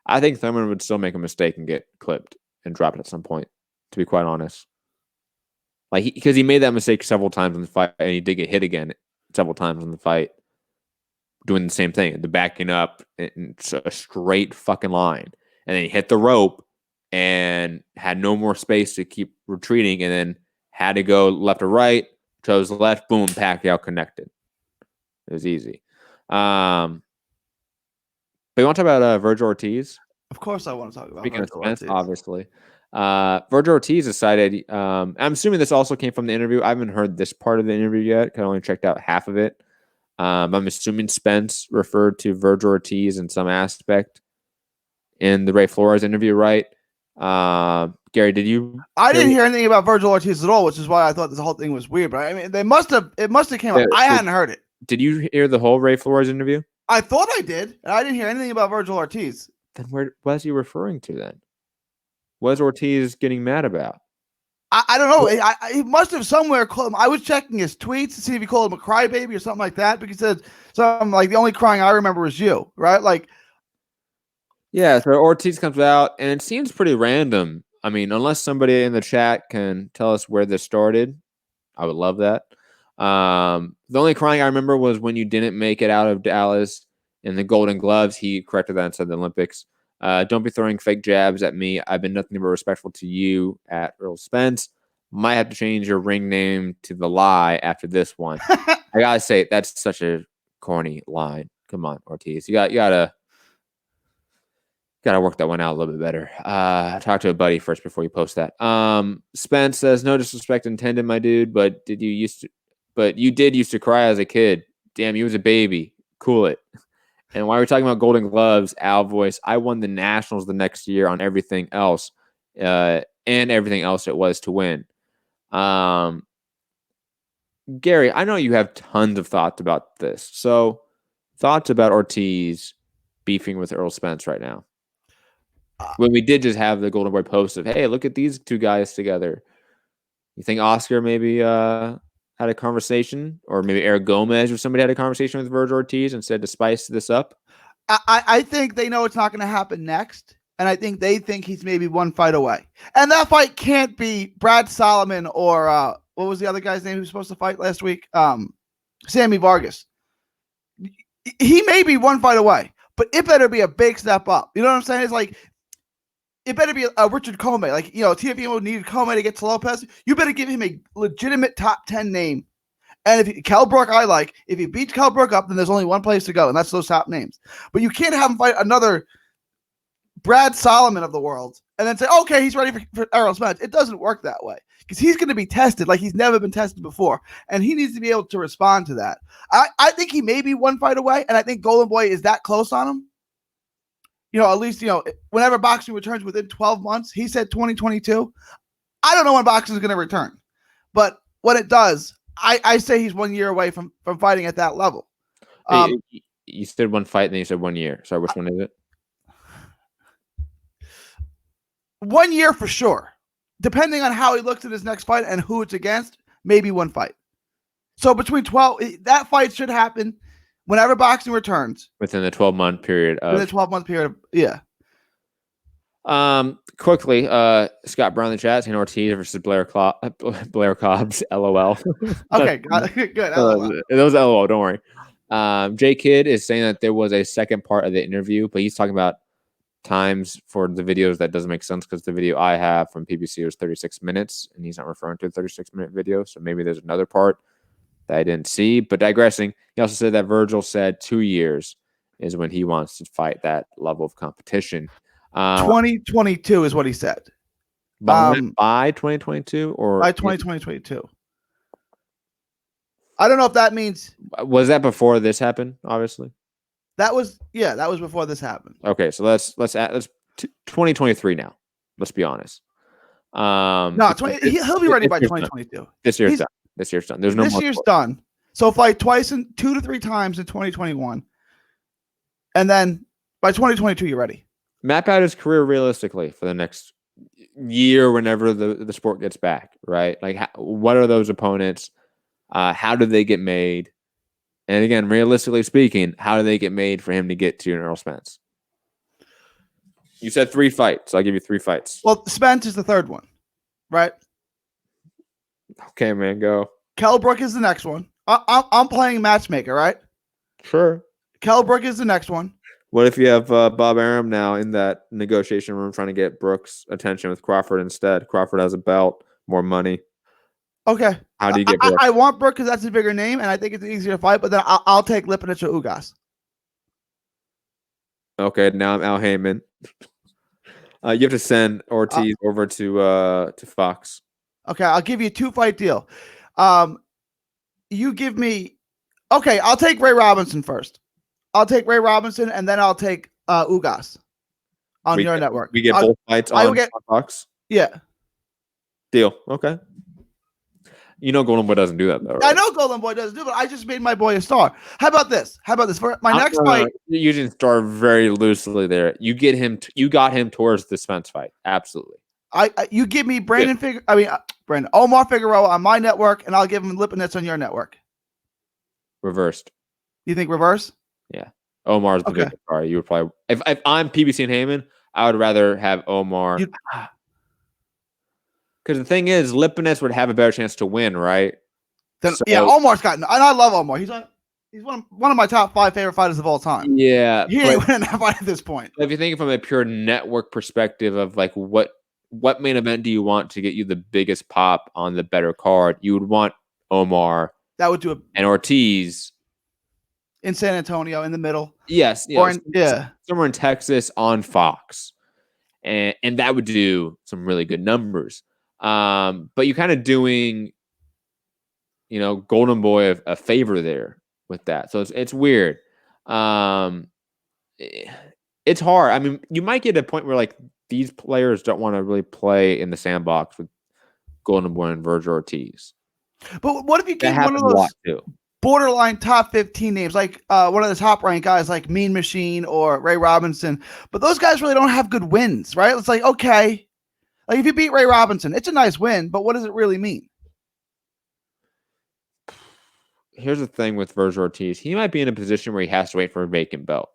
I think Thurman would still make a mistake and get clipped and drop it at some point, to be quite honest. Like, because he made that mistake several times in the fight, and he did get hit again several times in the fight, doing the same thing, the backing up in a straight fucking line. And then he hit the rope and had no more space to keep retreating, and then had to go left or right, chose left, boom, Pacquiao connected. It was easy. But you want to talk about Virgil Ortiz? Of course I want to talk about Speaking of Spence, obviously. Virgil Ortiz decided. I'm assuming this also came from the interview. I haven't heard this part of the interview yet. I only checked out half of it. I'm assuming Spence referred to Virgil Ortiz in some aspect in the Ray Flores interview, right? Gary, did you? I didn't hear anything about Virgil Ortiz at all, which is why I thought this whole thing was weird. But I mean, it must have came up. I hadn't heard it. Did you hear the whole Ray Flores interview? I thought I did, and I didn't hear anything about Virgil Ortiz. Then what is he referring to then? What is Ortiz getting mad about? I don't know. He must have somewhere called him. I was checking his tweets to see if he called him a crybaby or something like that, because he said something like, the only crying I remember was you, right? Like, yeah, so Ortiz comes out, and it seems pretty random. I mean, unless somebody in the chat can tell us where this started, I would love that. The only crying I remember was when you didn't make it out of Dallas in the Golden Gloves. He corrected that and said the Olympics. Don't be throwing fake jabs at me. I've been nothing but respectful to you at Errol Spence. Might have to change your ring name to The Lie after this one. I gotta say, that's such a corny line. Come on, Ortiz. You gotta work that one out a little bit better. Talk to a buddy first before you post that. Spence says, no disrespect intended, my dude, but you did used to cry as a kid. Damn, you was a baby. Cool it. And while we're talking about Golden Gloves, Al voice, I won the Nationals the next year on everything else, and everything else it was to win. Gary, I know you have tons of thoughts about this. So, thoughts about Ortiz beefing with Errol Spence right now? When we did just have the Golden Boy post of, hey, look at these two guys together. You think Oscar maybe had a conversation, or maybe Eric Gomez or somebody had a conversation with Virgil Ortiz and said to spice this up? I think they know it's not going to happen next, and I think they think he's maybe one fight away. And that fight can't be Brad Solomon or what was the other guy's name who was supposed to fight last week? Sammy Vargas. He may be one fight away, but it better be a big step up. You know what I'm saying? It's like, it better be a Richard Comey. Like, you know, TFO needed Comey to get to Lopez. You better give him a legitimate top 10 name. And if Kell Brook, if he beats Kell Brook up, then there's only one place to go, and that's those top names. But you can't have him fight another Brad Solomon of the world and then say, okay, he's ready for Errol Spence. It doesn't work that way, because he's going to be tested like he's never been tested before, and he needs to be able to respond to that. I think he may be one fight away, and I think Golden Boy is that close on him. You know, at least, you know, whenever boxing returns within 12 months, he said 2022. I don't know when boxing is going to return, but when it does, I say he's 1 year away from fighting at that level. You said one fight, and then you said 1 year. Sorry, which one is it? 1 year for sure. Depending on how he looks at his next fight and who it's against, maybe one fight. So between 12, that fight should happen whenever boxing returns. Within the 12-month period. Within the 12-month period. Yeah. Quickly, Scott Brown in the chat saying Ortiz versus Blair Cobbs. LOL. Okay, good. LOL. That was LOL. Don't worry. J Kidd is saying that there was a second part of the interview, but he's talking about times for the videos that doesn't make sense, because the video I have from PBC was 36 minutes, and he's not referring to a 36-minute video. So maybe there's another part that I didn't see. But digressing, he also said that Virgil said 2 years is when he wants to fight that level of competition. 2022 is what he said. By 2022 or by 2022. I don't know if that means. Was that before this happened? Obviously, that was before this happened. Okay, so let's 2023 now. Let's be honest. No, he'll be ready by 2022. This year's done. This year's done. There's no. This year's done. So fight twice in 2 to 3 times in 2021, and then by 2022 you're ready. Map out his career realistically for the next year, whenever the sport gets back. Right? Like, what are those opponents? How do they get made? And again, realistically speaking, how do they get made for him to get to an Errol Spence? You said 3 fights. I'll give you 3 fights. Well, Spence is the third one, right? Okay, man, go. Kell Brook is the next one. I'm playing matchmaker, right? Sure. Kell Brook is the next one. What if you have Bob Arum now in that negotiation room trying to get Brooks' attention with Crawford instead? Crawford has a belt, more money. Okay. How do you get Brooks? I want Brooke because that's a bigger name, and I think it's easier to fight, but then I'll take Lipinich or Ugas. Okay, now I'm Al Heyman. You have to send Ortiz over to Fox. Okay, I'll give you a 2-fight deal. You give me. Okay, I'll take Ray Robinson first. I'll take Ray Robinson, and then I'll take Ugas on your network. We get both fights on Fox. Yeah. Deal. Okay. You know Golden Boy doesn't do that, though, right? I know Golden Boy doesn't do it, but I just made my boy a star. How about this? For my next fight? You're using star very loosely there. You get him. You got him towards the Spence fight. Absolutely. You give me Omar Figueroa on my network, and I'll give him Lipinets on your network. Reversed. You think reverse? Yeah. Omar's the bigger star. You would probably if I'm PBC and Heyman, I would rather have Omar. Because the thing is, Lipinets would have a better chance to win, right? Omar's got, and I love Omar. He's one of my top 5 favorite fighters of all time. Yeah, he ain't winning that fight at this point. If you think from a pure network perspective of like what main event do you want to get you the biggest pop on the better card, you would want Omar. That would do and Ortiz in San Antonio in the middle. Yes, somewhere in Texas on Fox, and that would do some really good numbers. But you're kind of doing, Golden Boy a favor there with that. So it's weird. It's hard. I mean, you might get a point where like these players don't want to really play in the sandbox with Golden Boy and Virgil Ortiz. But what if you get one of those borderline top 15 names, like one of the top ranked guys like Mean Machine or Ray Robinson, but those guys really don't have good wins, right? It's like, okay. Like if you beat Ray Robinson, it's a nice win, but what does it really mean? Here's the thing with Virgil Ortiz. He might be in a position where he has to wait for a vacant belt.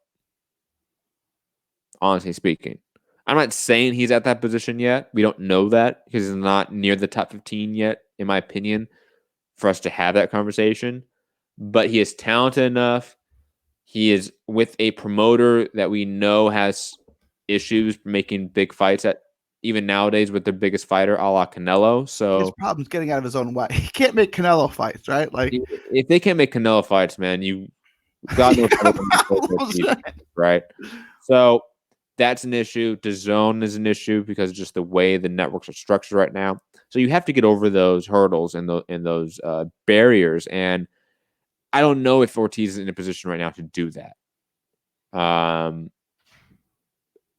Honestly speaking. I'm not saying he's at that position yet. We don't know that because he's not near the top 15 yet, in my opinion, for us to have that conversation. But he is talented enough. He is with a promoter that we know has issues making big fights at even nowadays with their biggest fighter, a la Canelo. So his problem's getting out of his own way. He can't make Canelo fights, right? Like if they can't make Canelo fights, man, God knows right? So that's an issue. DAZN is an issue because of just the way the networks are structured right now. So you have to get over those hurdles and those barriers. And I don't know if Ortiz is in a position right now to do that.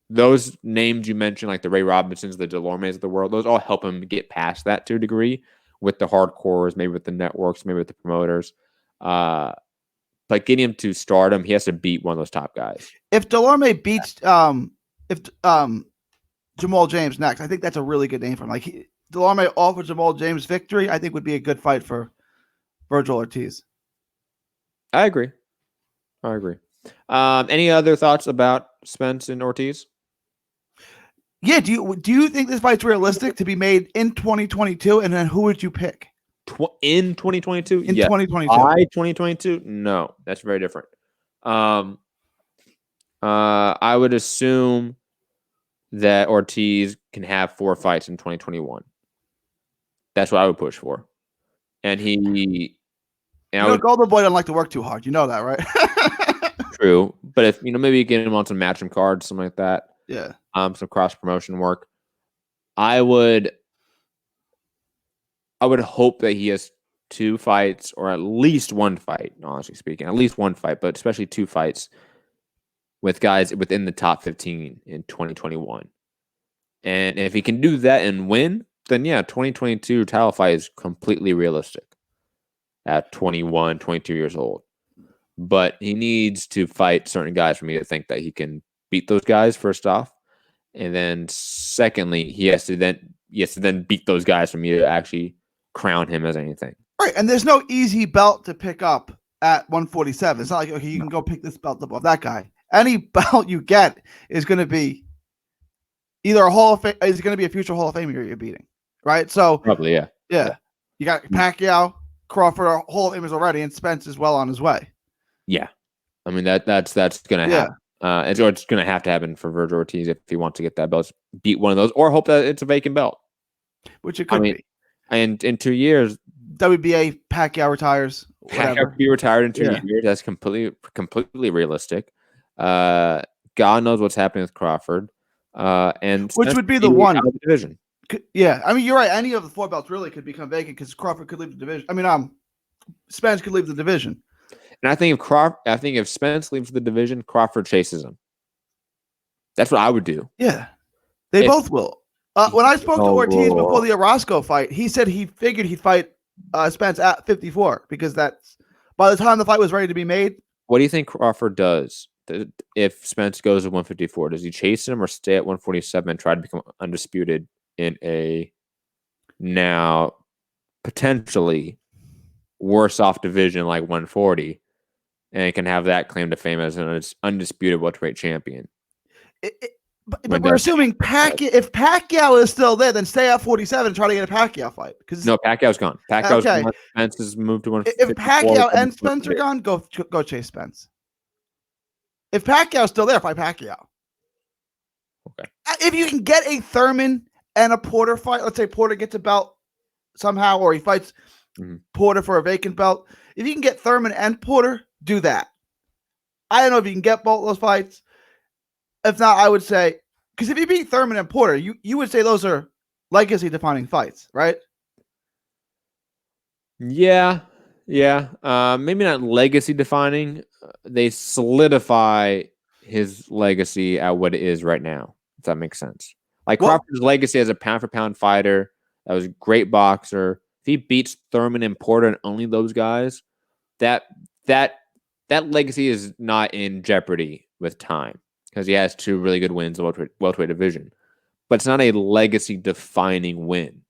Those names you mentioned, like the Ray Robinsons, the Delormes of the world, those all help him get past that to a degree with the hardcores, maybe with the networks, maybe with the promoters. But getting him to stardom, he has to beat one of those top guys. If Delorme beats Jamal James next, I think that's a really good name for him. Like Delorme offers Jamal James victory, I think would be a good fight for Virgil Ortiz. I agree. Any other thoughts about Spence and Ortiz? Yeah, do you think this fight's realistic to be made in 2022? And then who would you pick? In 2022? In 2022. 2022? No, that's very different. I would assume that Ortiz can have 4 fights in 2021. That's what I would push for. And Golden Boy doesn't like to work too hard. You know that, right? True. But if, maybe you get him on some matchroom cards, something like that. Yeah. Some cross promotion work. I would hope that he has 2 fights or at least 1 fight, honestly speaking. At least 1 fight, but especially 2 fights with guys within the top 15 in 2021. And if he can do that and win, then yeah, 2022 title fight is completely realistic at 21, 22 years old. But he needs to fight certain guys for me to think that he can beat those guys, first off. And then secondly, he has to then beat those guys for me to actually crown him as anything. Right. And there's no easy belt to pick up at 147. It's not like, okay, you can go pick this belt up off that guy. Any belt you get is going to be either is going to be a future Hall of Famer you're beating. Right. So probably, yeah. Yeah. You got Pacquiao, Crawford are Hall of Famers already, and Spence is well on his way. Yeah. I mean, that's going to happen. It's going to have to happen for Virgil Ortiz if he wants to get that belt, beat one of those, or hope that it's a vacant belt. Which it could be. And in 2 years, WBA Pacquiao retires. Pacquiao could be retired in 2 years. That's completely realistic. God knows what's happening with Crawford. and Which Spence would be could the one. out of the division. Yeah, I mean, you're right. Any of the 4 belts really could become vacant because Crawford could leave the division. I mean, Spence could leave the division. And I think if Spence leaves the division, Crawford chases him. That's what I would do. Yeah, they both will. When I spoke to Ortiz before the Orozco fight, he said he figured he'd fight Spence at 54 because that's by the time the fight was ready to be made. What do you think Crawford does if Spence goes to 154? Does he chase him or stay at 147 and try to become undisputed in a now potentially worse off division like 140 and can have that claim to fame as an undisputed welterweight champion? But we're assuming if Pacquiao is still there, then stay at 47 and try to get a Pacquiao fight. No, Pacquiao's gone. Pacquiao's gone. Spence has moved to 154. If Pacquiao and Spence are gone, go chase Spence. If Pacquiao's still there, fight Pacquiao. Okay. If you can get a Thurman and a Porter fight, let's say Porter gets a belt somehow, or he fights Porter for a vacant belt. If you can get Thurman and Porter, do that. I don't know if you can get both those fights. If not, I would say, because if you beat Thurman and Porter, you would say those are legacy-defining fights, right? Yeah. Maybe not legacy-defining. They solidify his legacy at what it is right now, if that makes sense. Like Crawford's legacy as a pound-for-pound fighter, that was a great boxer. If he beats Thurman and Porter and only those guys, that legacy is not in jeopardy with time, because he has 2 really good wins in the welterweight division. But it's not a legacy-defining win.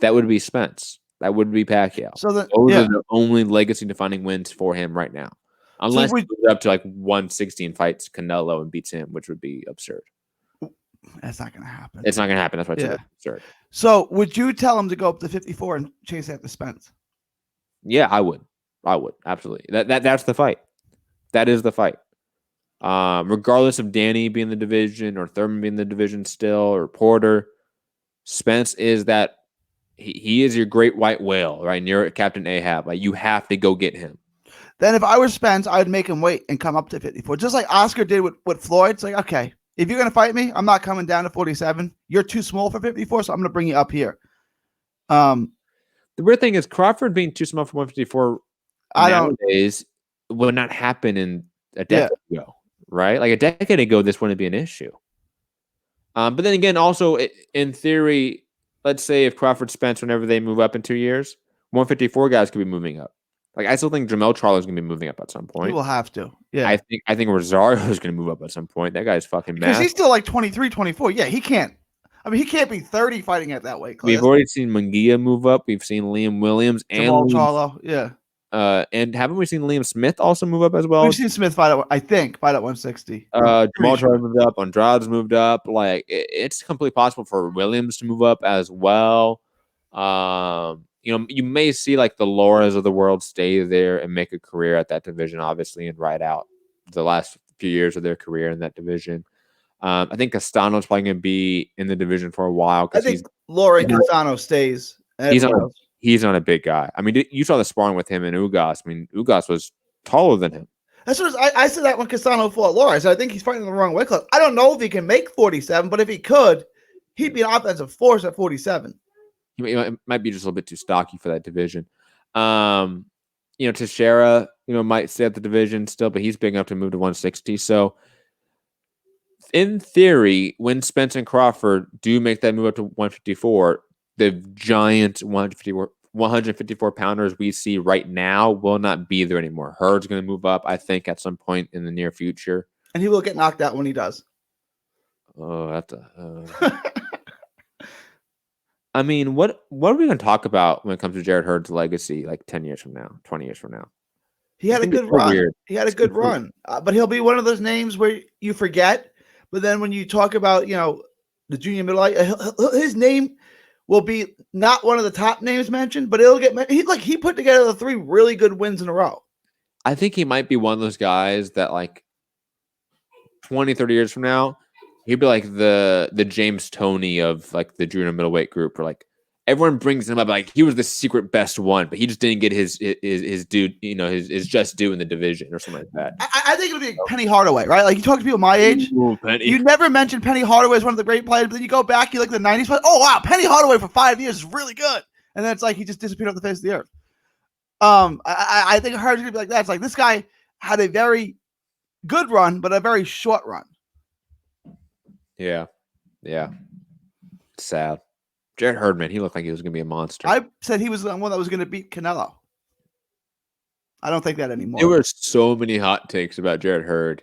That would be Spence. That would be Pacquiao. So those are the only legacy-defining wins for him right now. Unless he goes up to like 116 fights Canelo and beats him, which would be absurd. That's not going to happen. It's not going to happen. That's why it's absurd. So would you tell him to go up to 54 and chase after Spence? Yeah, I would. Absolutely. That's the fight. That is the fight. Regardless of Danny being the division or Thurman being the division still or Porter, Spence is that he is your great white whale, right? And you're Captain Ahab. Like, you have to go get him. Then if I were Spence, I'd make him wait and come up to 54. Just like Oscar did with Floyd. It's like, okay, if you're going to fight me, I'm not coming down to 47. You're too small for 54, so I'm going to bring you up here. The weird thing is Crawford being too small for 154 nowadays would not happen in a decade ago, right? Like a decade ago, this wouldn't be an issue. But then again, also in theory, let's say if Crawford Spence, whenever they move up in 2 years, 154 guys could be moving up. Like I still think Jamel Charlo is going to be moving up at some point. He will have to. Yeah, I think Rosario is going to move up at some point. That guy's fucking mad. Because he's still like 23, 24. Yeah, he can't. I mean, he can't be 30 fighting at that weight class. We've already seen Munguia move up. We've seen Liam Williams and Jamel Charlo. Yeah. And haven't we seen Liam Smith also move up as well? We've seen Smith fight at 160. Jamel Charlo moved up. Andrade's moved up. Like it's completely possible for Williams to move up as well. You may see like the Lauras of the world stay there and make a career at that division, obviously, and ride out the last few years of their career in that division. I think Castano's probably going to be in the division for a while. I think Laura Castano stays. He's not a big guy. I mean, you saw the sparring with him and Ugas. I mean, Ugas was taller than him. That's what I said that when Castano fought Laura. I said I think he's fighting the wrong weight class. I don't know if he can make 47, but if he could, he'd be an offensive force at 47. He might be just a little bit too stocky for that division. Teixeira, might stay at the division still, but he's big enough to move to 160. So, in theory, when Spence and Crawford do make that move up to 154, the giant 154 pounders we see right now will not be there anymore. Heard's going to move up, I think, at some point in the near future, and he will get knocked out when he does. Oh, that's I mean, what are we going to talk about when it comes to Jarrett Hurd's legacy, like 10 years from now, 20 years from now? He had a good run. He had a good run, but he'll be one of those names where you forget. But then when you talk about, the junior middleweight, his name will be not one of the top names mentioned, but it'll get he put together the 3 really good wins in a row. I think he might be one of those guys that like 20, 30 years from now, he'd be like the James Toney of like the junior middleweight group, or like everyone brings him up like he was the secret best one, but he just didn't get his dude, his just due in the division or something like that. I think it'll be Penny Hardaway, right? Like you talk to people my age, Ooh, Penny. you never mention Penny Hardaway as one of the great players, but then you go back, you look at the 90s, oh wow, Penny Hardaway for 5 years is really good, and then it's like he just disappeared off the face of the earth. I think Hearns gonna be like that. It's like this guy had a very good run, but a very short run. Yeah. Sad. Jared Hurdman, he looked like he was going to be a monster. I said he was the one that was going to beat Canelo. I don't think that anymore. There were so many hot takes about Jared Hurd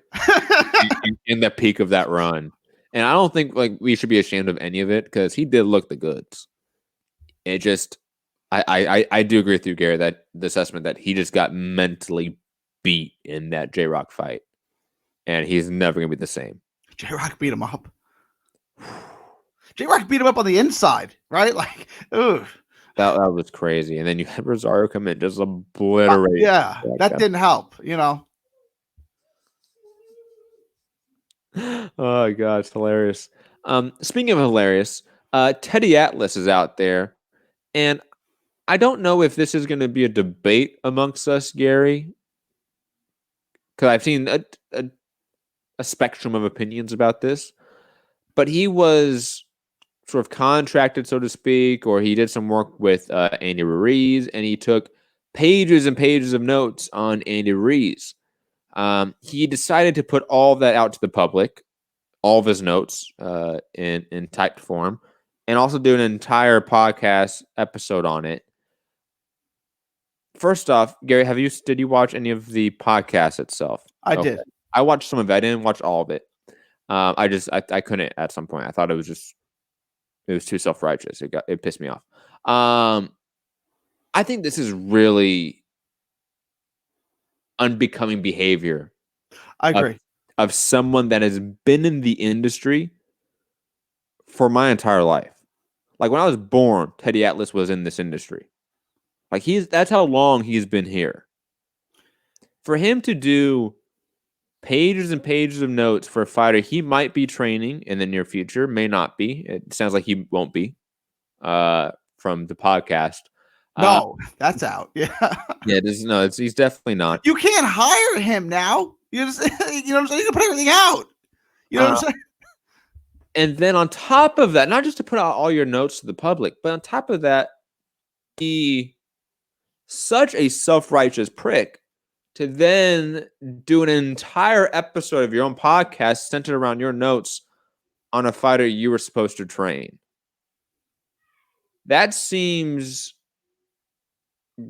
in the peak of that run. And I don't think like we should be ashamed of any of it because he did look the goods. It just, I do agree with you, Gary, that the assessment that he just got mentally beat in that J-Rock fight. And he's never going to be the same. J-Rock beat him up. J-Rock beat him up on the inside, right? Like, ugh. That was crazy. And then you had Rosario come in and just obliterate. Yeah, that didn't help, Oh, God, it's hilarious. Speaking of hilarious, Teddy Atlas is out there. And I don't know if this is going to be a debate amongst us, Gary, because I've seen a spectrum of opinions about this. But he was sort of contracted, so to speak, or he did some work with Andy Ruiz, and he took pages and pages of notes on Andy Ruiz. He decided to put all of that out to the public, all of his notes in typed form, and also do an entire podcast episode on it. First off, Gary, did you watch any of the podcast itself? I did. I watched some of it. I didn't watch all of it. I couldn't at some point. I thought it was too self-righteous. It pissed me off. I think this is really unbecoming behavior. I agree. Of someone that has been in the industry for my entire life. Like when I was born, Teddy Atlas was in this industry. Like that's how long he's been here. For him to do pages and pages of notes for a fighter he might be training in the near future, may not be. It sounds like he won't be from the podcast. No, that's out. Yeah. Yeah, he's definitely not. You can't hire him now. You know what I'm saying? You can put everything out. You know what I'm saying? And then on top of that, not just to put out all your notes to the public, but on top of that, he such a self-righteous prick to then do an entire episode of your own podcast centered around your notes on a fighter you were supposed to train. That seems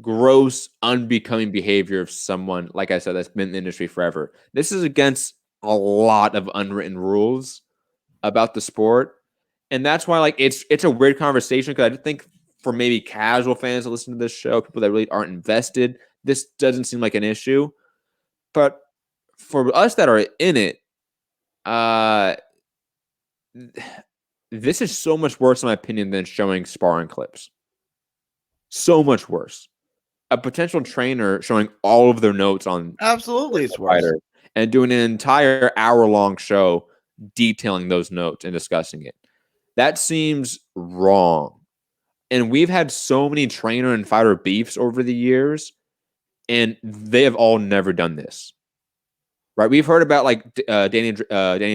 gross, unbecoming behavior of someone, like I said, that's been in the industry forever. This is against a lot of unwritten rules about the sport. And that's why like it's a weird conversation, because I think for maybe casual fans that listen to this show, people that really aren't invested, this doesn't seem like an issue. But for us that are in it, this is so much worse, in my opinion, than showing sparring clips. So much worse. A potential trainer showing all of their notes on absolutely it's worse. And doing an entire hour-long show detailing those notes and discussing it. That seems wrong. And we've had so many trainer and fighter beefs over the years, and they have all never done this. Right? We've heard about like Danny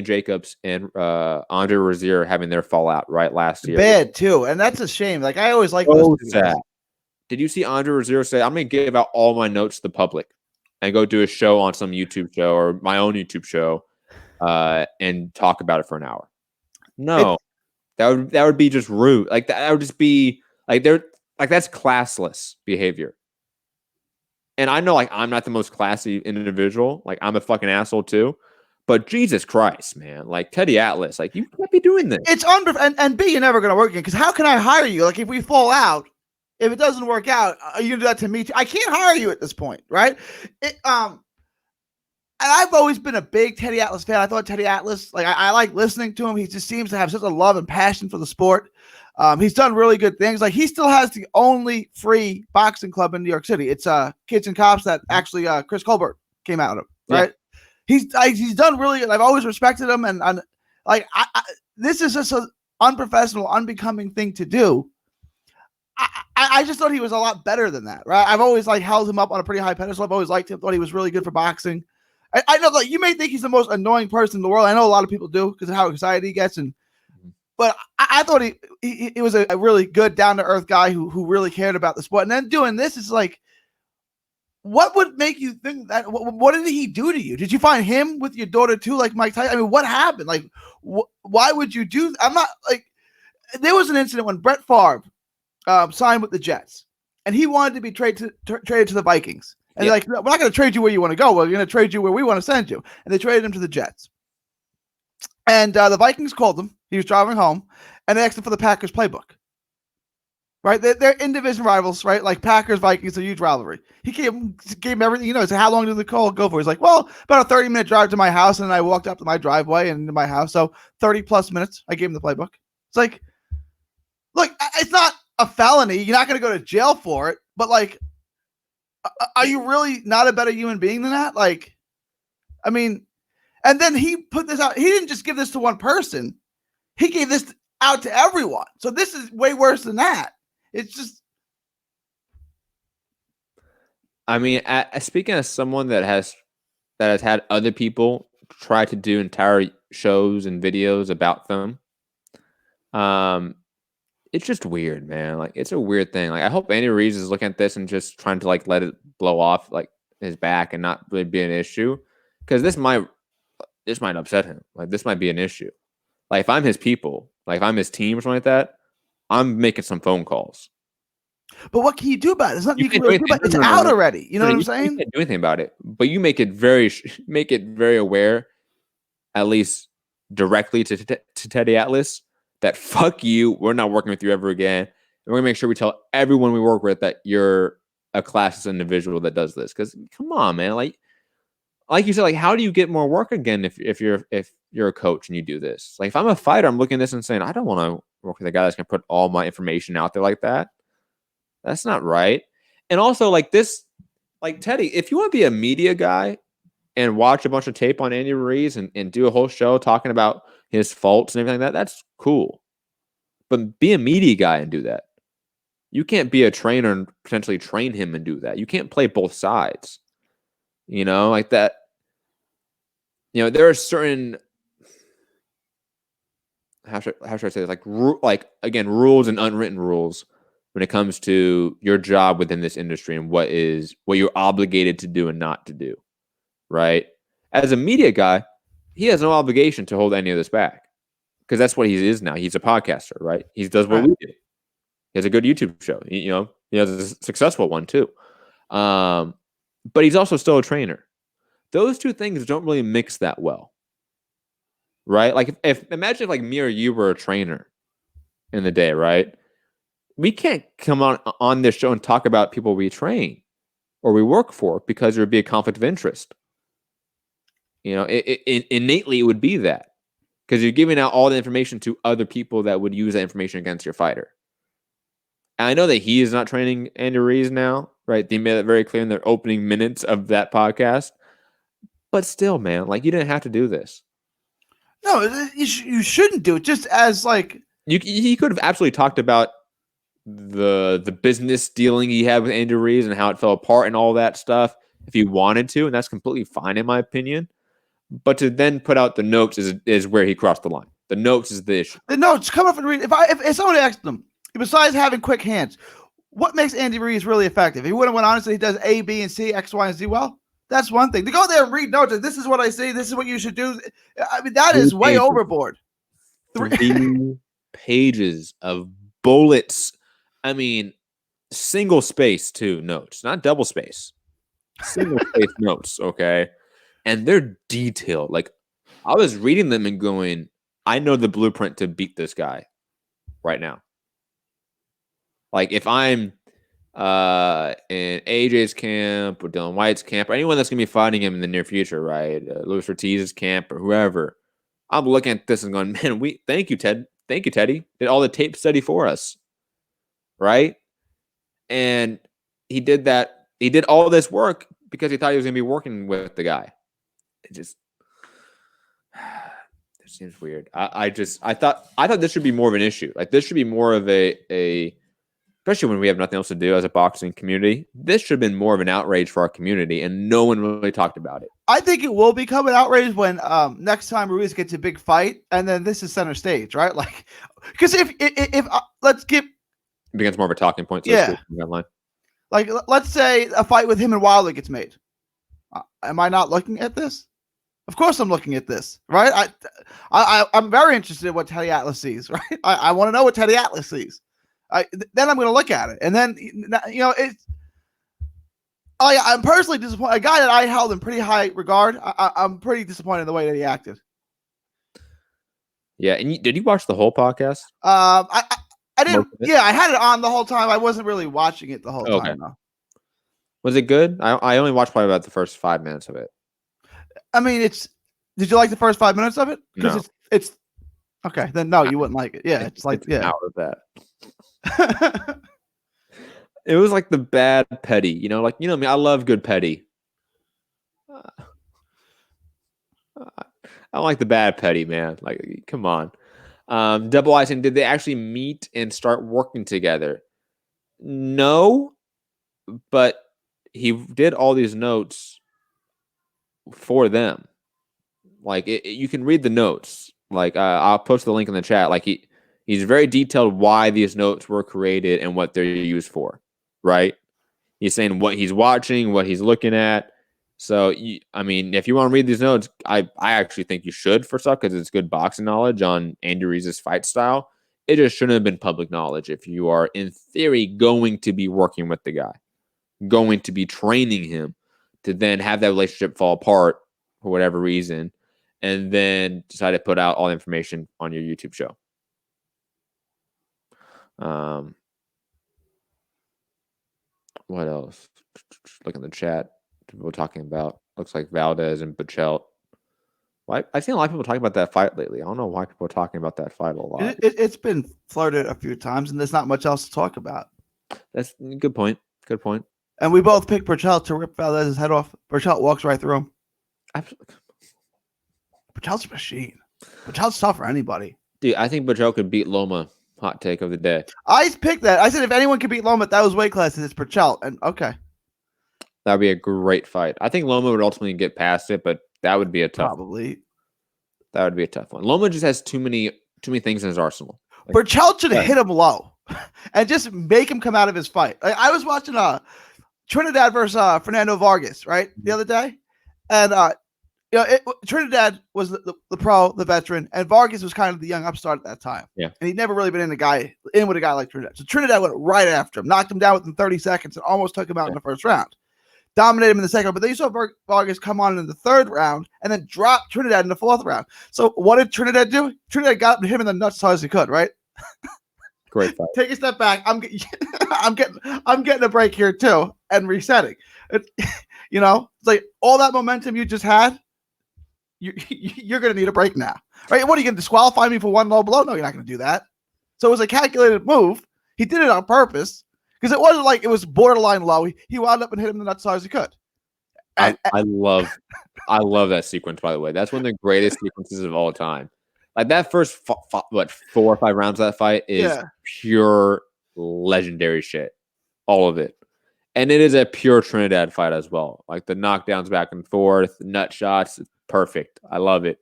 Jacobs and Andre Rozier having their fallout right last year. Bad too, and that's a shame. Like I always like that. Did you see Andre Rozier say, "I'm going to give out all my notes to the public and go do a show on some YouTube show or my own YouTube show and talk about it for an hour"? No, that would be just rude. Like that would just be like that's classless behavior. And I know like I'm not the most classy individual. Like I'm a fucking asshole too. But Jesus Christ, man. Like Teddy Atlas, like you can't be doing this. It's and B, you're never gonna work again. Because how can I hire you? Like if we fall out, if it doesn't work out, are you gonna do that to me too? I can't hire you at this point, right? And I've always been a big Teddy Atlas fan. I thought Teddy Atlas, like I like listening to him. He just seems to have such a love and passion for the sport. He's done really good things. Like he still has the only free boxing club in New York City. It's Kids and Cops that actually Chris Colbert came out of, right? Yeah. He's done really good. I've always respected him, and this is just an unprofessional, unbecoming thing to do. I just thought he was a lot better than that, right? I've always like held him up on a pretty high pedestal. I've always liked him. Thought he was really good for boxing. I know, like, you may think he's the most annoying person in the world. I know a lot of people do because of how excited he gets, but I thought he was a really good, down to earth guy who really cared about the sport. And then doing this is like, what would make you think that? What did he do to you? Did you find him with your daughter too, like Mike Tyson? I mean, what happened? Like, why would you do? I'm not like. There was an incident when Brett Favre signed with the Jets, and he wanted to be traded to the Vikings. And they're like, no, we're not going to trade you where you want to go. We're going to trade you where we want to send you. And they traded him to the Jets. And the Vikings called him. He was driving home, and they asked him for the Packers playbook. Right? They're in-division rivals, right? Like Packers, Vikings, a huge rivalry. He gave him everything. He said, how long did the call go for? He's like, well, about a 30-minute drive to my house, and then I walked up to my driveway and into my house. So 30-plus minutes. I gave him the playbook. It's like, look, it's not a felony. You're not going to go to jail for it. But, like, are you really not a better human being than that? Like, I mean, and then he put this out. He didn't just give this to one person. He gave this out to everyone. So this is way worse than that. It's just. I mean, speaking as someone that has had other people try to do entire shows and videos about them, it's just weird, man. Like, it's a weird thing. Like, I hope Andy Ruiz is looking at this and just trying to like let it blow off like his back and not really be an issue, because this might upset him. Like, this might be an issue. Like, if I'm his people, like if I'm his team or something like that, I'm making some phone calls. But what can you do about it? There's nothing you can really do about it. It's out already. You know what I'm saying? You can't do anything about it. But you make it very aware, at least directly to Teddy Atlas, that fuck you, we're not working with you ever again. And we're gonna make sure we tell everyone we work with that you're a classist individual that does this. Because come on, man, like you said, like, how do you get more work again if you're a coach and you do this? Like, if I'm a fighter, I'm looking at this and saying, I don't want to work with a guy that's gonna put all my information out there like that. That's not right. And also, like this, like Teddy, if you want to be a media guy and watch a bunch of tape on Andy Ruiz and do a whole show talking about his faults and everything like that, that's cool. But be a media guy and do that. You can't be a trainer and potentially train him and do that. You can't play both sides. You know, like that. You know, there are certain, how should I say this? Like again, rules and unwritten rules when it comes to your job within this industry and what you're obligated to do and not to do, right? As a media guy, he has no obligation to hold any of this back because that's what he is now. He's a podcaster, right? He does what we do. He has a good YouTube show. He has a successful one too. But he's also still a trainer. Those two things don't really mix that well, right? Like if imagine if like me or you were a trainer in the day, right? We can't come on this show and talk about people we train or we work for because there would be a conflict of interest. You know, innately it would be that because you're giving out all the information to other people that would use that information against your fighter. And I know that he is not training Andy Ruiz now, right? They made it very clear in their opening minutes of that podcast. But still, man, like you didn't have to do this. No, you shouldn't do it. Just as like he could have absolutely talked about the business dealing he had with Andy Ruiz and how it fell apart and all that stuff if he wanted to, and that's completely fine in my opinion. But to then put out the notes is where he crossed the line. The notes is the issue. The notes, come up and read. If someone asked them, besides having quick hands, what makes Andy Ruiz really effective? If he would have went on and said he does A, B, and C, X, Y, and Z well, that's one thing. To go there and read notes, like, this is what I say, this is what you should do. I mean, that is way overboard. 3 pages of bullets. I mean, single space too notes, not double space. Single space notes, okay? And they're detailed. Like, I was reading them and going, I know the blueprint to beat this guy right now. Like, if I'm in AJ's camp or Dylan White's camp, or anyone that's going to be fighting him in the near future, right? Luis Ortiz's camp or whoever, I'm looking at this and going, man, thank you, Ted. Thank you, Teddy. Did all the tape study for us, right? And he did that. He did all this work because he thought he was going to be working with the guy. It seems weird. I thought this should be more of an issue. Like, this should be more of a especially when we have nothing else to do as a boxing community. This should have been more of an outrage for our community, and no one really talked about it. I think it will become an outrage when next time Ruiz gets a big fight, and then this is center stage, right? Like, because if let's give It becomes more of a talking point. So Yeah. online. like let's say a fight with him and Wilder gets made. Am I not looking at this? Of course I'm looking at this, right? I'm very interested in what Teddy Atlas sees, right? I want to know what Teddy Atlas sees. Then I'm going to look at it, and then it's. I'm personally disappointed. A guy that I held in pretty high regard. I'm pretty disappointed in the way that he acted. Yeah, and did you watch the whole podcast? I didn't. Yeah, I had it on the whole time. I wasn't really watching it the whole time. Though. Was it good? I only watched probably about the first 5 minutes of it. I mean, did you like the first 5 minutes of it? No. It's okay. Then no, you wouldn't like it. Yeah, it's like an hour of that. It was like the bad petty, like me. I love good petty. I don't like the bad petty, man. Like, come on. Double Icing, did they actually meet and start working together? No, but he did all these notes for them. Like, you can read the notes. Like, I'll post the link in the chat. Like, he's very detailed why these notes were created and what they're used for. Right? He's saying what he's watching, what he's looking at. So, if you want to read these notes, I actually think you should, first off, because it's good boxing knowledge on Andy Ruiz's fight style. It just shouldn't have been public knowledge if you are, in theory, going to be working with the guy, going to be training him, to then have that relationship fall apart for whatever reason, and then decide to put out all the information on your YouTube show. What else? Look in the chat. People talking about. Looks like Valdez and Bachelt. Well, I've seen a lot of people talking about that fight lately. I don't know why people are talking about that fight a lot. It's been flirted a few times, and there's not much else to talk about. That's a good point. Good point. And we both picked Bachelt to rip Valdez's head off. Bachelt walks right through him. Absolutely. Bachelt's a machine. Bachelt's tough for anybody. Dude, I think Bachelt could beat Loma. Hot take of the day. I picked that. I said if anyone could beat Loma at those weight classes, it's Bachelt. And okay. That would be a great fight. I think Loma would ultimately get past it, but that would be a tough Probably. That would be a tough one. Loma just has too many things in his arsenal. Bachelt should hit him low and just make him come out of his fight. I was watching Trinidad versus Fernando Vargas, right, the other day. And Trinidad was the pro, the veteran, and Vargas was kind of the young upstart at that time. Yeah. And he'd never really been in with a guy like Trinidad. So Trinidad went right after him, knocked him down within 30 seconds, and almost took him out in the first round. Dominated him in the second round, but then you saw Vargas come on in the third round and then drop Trinidad in the fourth round. So what did Trinidad do? Trinidad got him in the nuts as hard as he could, right? Great fight. Take a step back. I'm getting a break here too and resetting. It's like all that momentum you just had. You're going to need a break now, right? What are you going to disqualify me for one low blow? No, you're not going to do that. So it was a calculated move. He did it on purpose because it wasn't like it was borderline low. He wound up and hit him in the nuts as hard as he could. I love that sequence, by the way. That's one of the greatest sequences of all time. Like that first, 4 or 5 rounds of that fight is pure legendary shit. All of it. And it is a pure Trinidad fight as well. Like the knockdowns back and forth, nut shots. Perfect. I love it.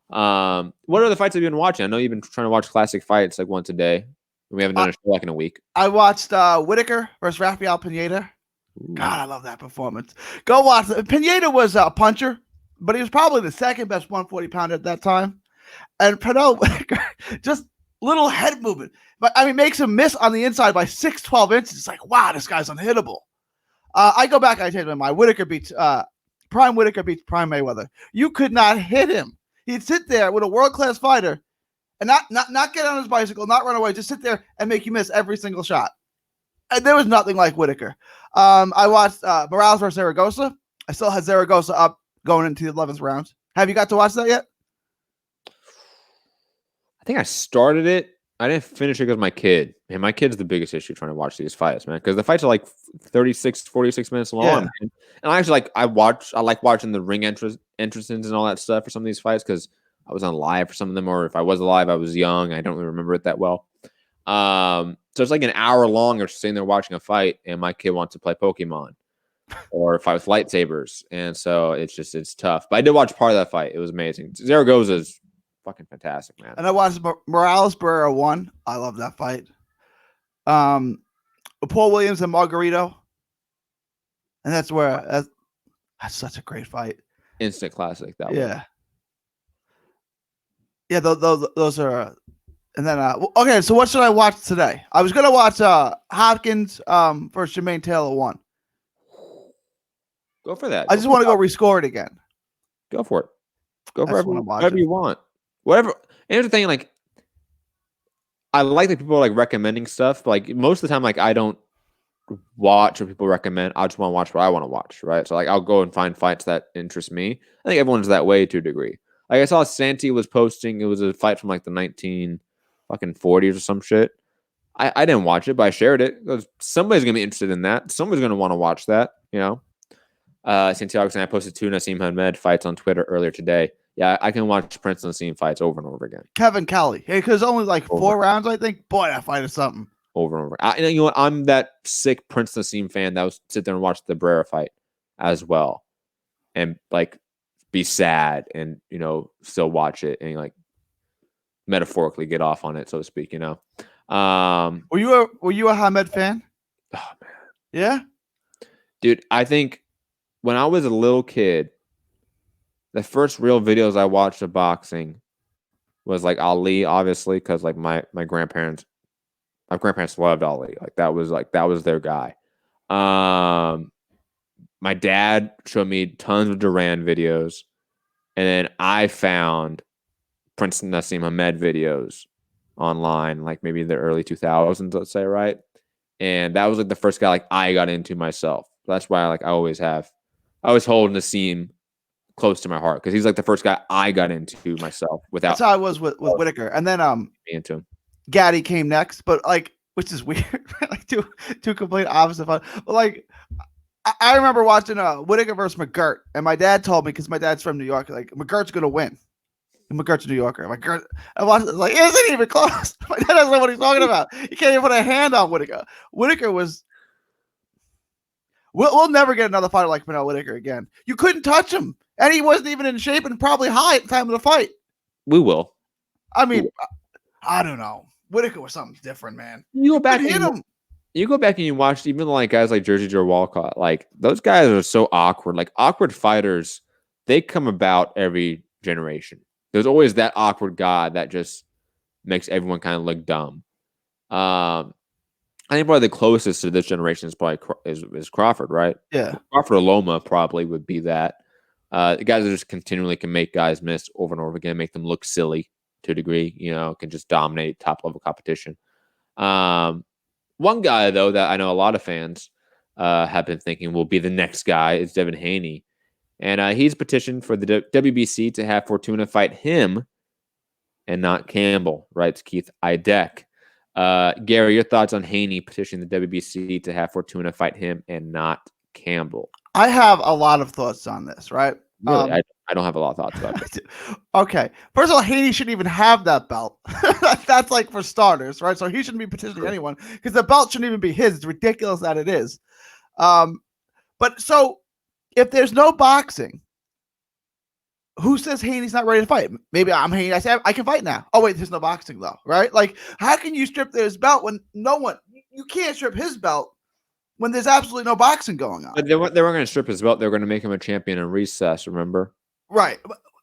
What other fights have you been watching? I know you've been trying to watch classic fights like once a day. We haven't done a show like in a week. I watched Whitaker versus Rafael Pineda. God, I love that performance. Go watch it. Pineda was a puncher, but he was probably the second best 140-pounder at that time. And Pineda Whitaker, just little head movement. But makes him miss on the inside by 6-12 inches. It's like, wow, this guy's unhittable. I go back, I take my Whitaker beats Prime Whitaker beats Prime Mayweather. You could not hit him. He'd sit there with a world-class fighter and not get on his bicycle, not run away, just sit there and make you miss every single shot. And there was nothing like Whitaker. I watched Morales versus Zaragoza. I still had Zaragoza up going into the 11th round. Have you got to watch that yet? I think I started it. I didn't finish it because my kid. Man, my kid's the biggest issue trying to watch these fights, man. Because the fights are like 36, 46 minutes long. Yeah. And I actually I like watching the ring entrances and all that stuff for some of these fights because I was on live for some of them, or if I was alive, I was young. I don't really remember it that well. So it's like an hour long of sitting there watching a fight, and my kid wants to play Pokemon or fight with lightsabers, and so it's tough. But I did watch part of that fight. It was amazing. Zaragoza's fucking fantastic, man. And I watched Morales Barrera 1. I love that fight. Paul Williams and Margarito. And that's where that's such a great fight. Instant classic. That yeah. Yeah, those are. And then, okay, so what should I watch today? I was gonna watch Hopkins versus Jermaine Taylor 1. Go for that. I just want to go rescore it again. Go for it. Go for whatever you want. Whatever. And here's the thing, like, I like that people are like recommending stuff. But, like, most of the time, like, I don't watch what people recommend. I just want to watch what I want to watch, right? So, like, I'll go and find fights that interest me. I think everyone's that way to a degree. Like, I saw Santi was posting. It was a fight from like the 1940s or some shit. I didn't watch it, but I shared it. Somebody's gonna be interested in that. Somebody's gonna want to watch that. You know. Santiago and I posted 2 Naseem Hamed fights on Twitter earlier today. Yeah, I can watch Prince and Naseem fights over and over again. Kevin Kelly. Hey, because only like 4 rounds, I think. Boy, that fight is something. Over and over. You know what? I'm that sick Prince Naseem fan that would sit there and watch the Barrera fight as well. And like be sad and, you know, still watch it and like metaphorically get off on it, so to speak, you know. Were you a Hamed fan? Oh man. Yeah? Dude, I think when I was a little kid, the first real videos I watched of boxing was like Ali, obviously, because like my grandparents loved Ali. Like that was their guy. My dad showed me tons of Duran videos, and then I found Prince Naseem Hamed videos online, like maybe the early 2000s, let's say, right? And that was like the first guy like I got into myself. That's why I always hold Naseem close to my heart because he's like the first guy I got into myself without. That's how I was with Whitaker, and then into him. Gatti came next, but like, which is weird, like two complete opposite fun. But like, I remember watching Whitaker versus McGirt, and my dad told me because my dad's from New York, like McGirt's gonna win. And McGirt's a New Yorker. I watched it, like it isn't even close. My dad doesn't know what he's talking about. He can't even put a hand on Whitaker. Whitaker was. We'll never get another fighter like Manel Whitaker again. You couldn't touch him, and he wasn't even in shape and probably high at the time of the fight. We will. I mean, I don't know. Whitaker was something different, man. You go back and you watch even like guys like Jersey Joe Walcott. Like those guys are so awkward. Like awkward fighters, they come about every generation. There's always that awkward guy that just makes everyone kind of look dumb. I think probably the closest to this generation is probably is Crawford, right? Yeah. Crawford or Loma probably would be that. The guys that just continually can make guys miss over and over again, make them look silly to a degree, you know, can just dominate top level competition. One guy, though, that I know a lot of fans have been thinking will be the next guy is Devin Haney. And he's petitioned for the WBC to have Fortuna fight him and not Campbell, writes Keith Idek. Gary, your thoughts on Haney petitioning the WBC to have Fortuna fight him and not Campbell? I have a lot of thoughts on this, right? Really? I don't have a lot of thoughts about it. Okay. First of all, Haney shouldn't even have that belt. That's like for starters, right? So he shouldn't be petitioning anyone because the belt shouldn't even be his. It's ridiculous that it is. But so if there's no boxing, who says Haney's not ready to fight? Maybe I'm Haney. I say I can fight now. Oh wait, there's no boxing though, right? Like, how can you strip his belt when you can't strip his belt when there's absolutely no boxing going on? But they weren't going to strip his belt. They were going to make him a champion in recess. Remember? Right.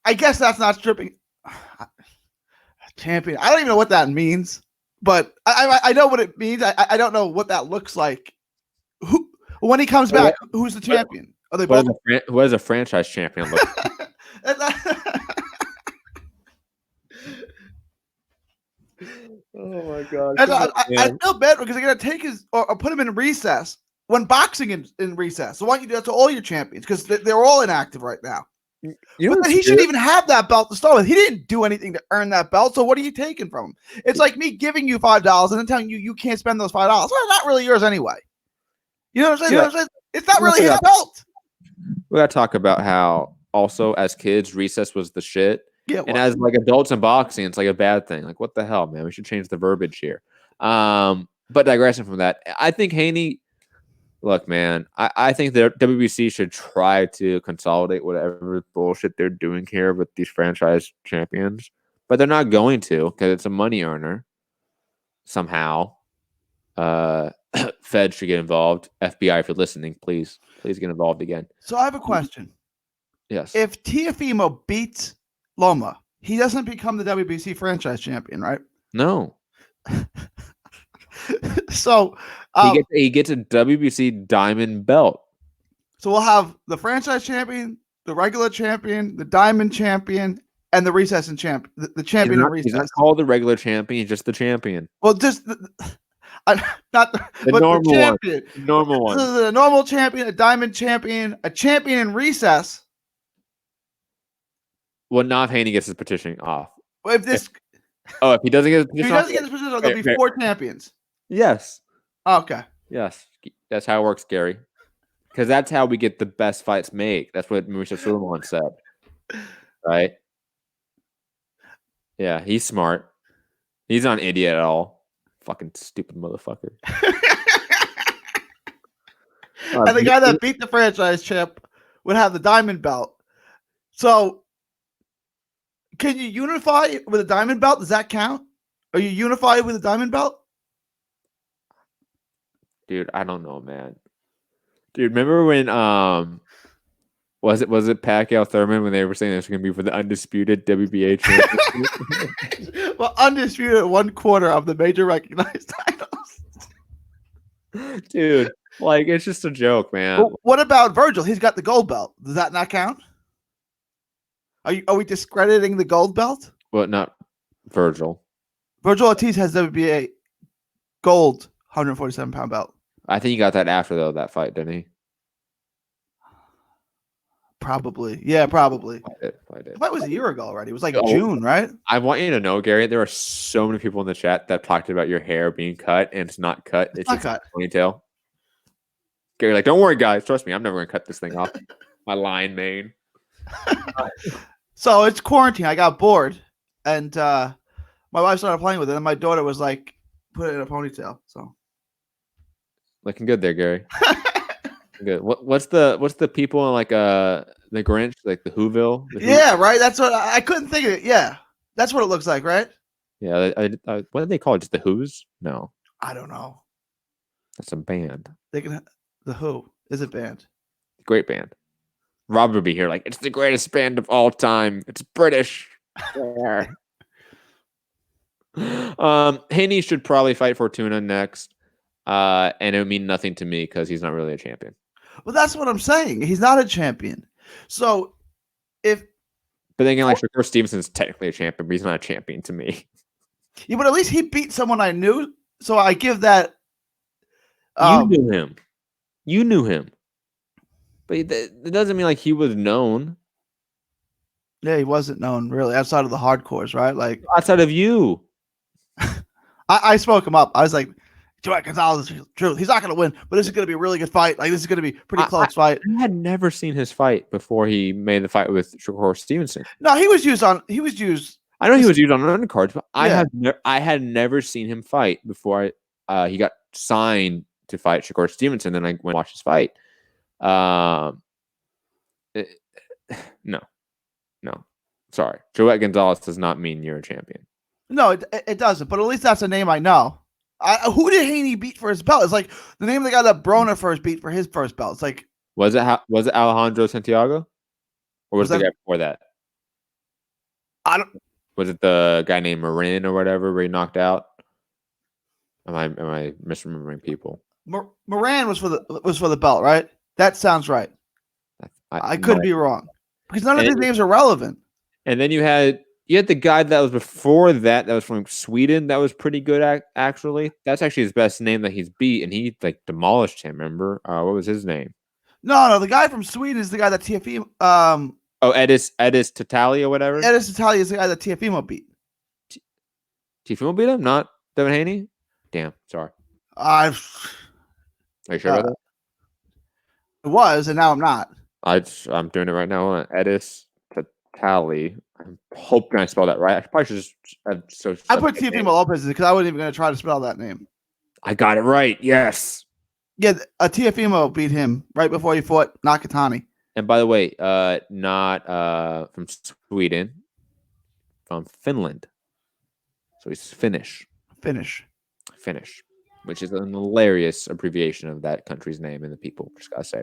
I guess that's not stripping. Champion. I don't even know what that means, but I know what it means. I don't know what that looks like. Who when he comes back? Who's the champion? Are they both? What does a franchise champion look like? Oh my god! I feel bad because they're gonna take his or put him in recess when boxing in recess. So why don't you do that to all your champions because they're all inactive right now? But he shouldn't even have that belt to start with. He didn't do anything to earn that belt. So what are you taking from him? It's like me giving you $5 and then telling you can't spend those $5. Well, not really yours anyway. You know what I'm saying? Yeah. It's not really his belt. We gotta talk about how also as kids recess was the shit. Yeah, and as like adults in boxing, it's like a bad thing. Like what the hell, man? We should change the verbiage here. But digressing from that, I think Haney. Look, man, I think the WBC should try to consolidate whatever bullshit they're doing here with these franchise champions, but they're not going to because it's a money earner. Somehow, Fed should get involved. FBI, if you're listening, please get involved again. So I have a question. Yes. If Teofimo beats Loma, he doesn't become the WBC franchise champion, right? No. So He gets a WBC diamond belt. So we'll have the franchise champion, the regular champion, the diamond champion, and the recess and champion. The champion in recess. He's not called the regular champion. He's just the champion. Well, just not the normal the champion. One. Normal one. So the normal champion, a diamond champion, a champion in recess. Well, not if Haney gets his petition off. If he doesn't get his petition if he doesn't get his petition off, there'll be 4 champions. Yes. Okay. Yes. That's how it works, Gary. Because that's how we get the best fights made. That's what Mauricio Sulaiman said. Right? Yeah, he's smart. He's not an idiot at all. Fucking stupid motherfucker. And the guy that beat the franchise champ would have the diamond belt. So can you unify with a diamond belt? Does that count? Are you unified with a diamond belt? Dude, I don't know, man. Dude, remember when was it Pacquiao Thurman when they were saying this was gonna be for the undisputed WBA championship? Well, undisputed 1/4 of the major recognized titles. Dude, like it's just a joke, man. Well, what about Virgil? He's got the gold belt. Does that not count? Are we discrediting the gold belt? Well, not Virgil. Virgil Ortiz has WBA gold 147-pound belt. I think he got that after that fight, didn't he? Probably. Yeah, probably. I did. The fight was a year ago already. It was like June, right? I want you to know, Gary, there are so many people in the chat that talked about your hair being cut, and it's not cut. It's not just cut. A ponytail. Gary, like, don't worry, guys. Trust me, I'm never going to cut this thing off. My lion mane. So it's quarantine. I got bored, and my wife started playing with it, and my daughter was like, put it in a ponytail. So looking good there, Gary. Good. What's the people in like the Grinch, like the Whoville? Yeah, right. That's what I couldn't think of it. Yeah, that's what it looks like, right? Yeah. What do they call it? Just the Who's? No, I don't know. that's a band. The Who is a band. Great band. Rob would be here like, it's the greatest band of all time. It's British. Haney should probably fight Fortuna next. And it would mean nothing to me because he's not really a champion. Well, that's what I'm saying. He's not a champion. So but then again, like Shakur Stevenson's technically a champion, but he's not a champion to me. Yeah, but at least he beat someone I knew. So I give that. You knew him. But it doesn't mean like he was known. Yeah, he wasn't known really outside of the hardcores, right? Like outside of you. I spoke him up. I was like, Joaquin Gonzalez is true. He's not going to win, but this is going to be a really good fight. Like this is going to be a pretty close fight. I had never seen his fight before he made the fight with Shakur Stevenson. No, he was used. I know he was used on undercards, but I had never seen him fight before he got signed to fight Shakur Stevenson. Then I went and watched his fight. No. Sorry, Joaquin Gonzalez does not mean you're a champion. No, it doesn't. But at least that's a name I know. Who did Haney beat for his belt? It's like the name of the guy that Broner first beat for his first belt. It's like was it Alejandro Santiago, or was it the guy before that? I don't. Was it the guy named Marin or whatever where he knocked out? Am I misremembering people? Moran was for the belt, right? That sounds right. I could be wrong because none of these names are relevant. And then you had the guy that was before that was from Sweden. That was pretty good, actually. That's actually his best name that he's beat, and he like demolished him. Remember what was his name? No, the guy from Sweden is the guy that Teofimo. Edis Tatali or whatever. Edis Tatali is the guy that Teofimo beat. Teofimo beat him, not Devin Haney. Damn, sorry. Are you sure about that? It was, and now I'm not. I'm doing it right now. Edis Tatali. I'm hoping I spelled that right. I probably should just I put Teofimo Lopez because I wasn't even going to try to spell that name. I got it right. Yes. Yeah, Teofimo beat him right before he fought Nakatani. And by the way, not from Sweden, from Finland. So he's Finnish, which is an hilarious abbreviation of that country's name and the people. Just gotta say.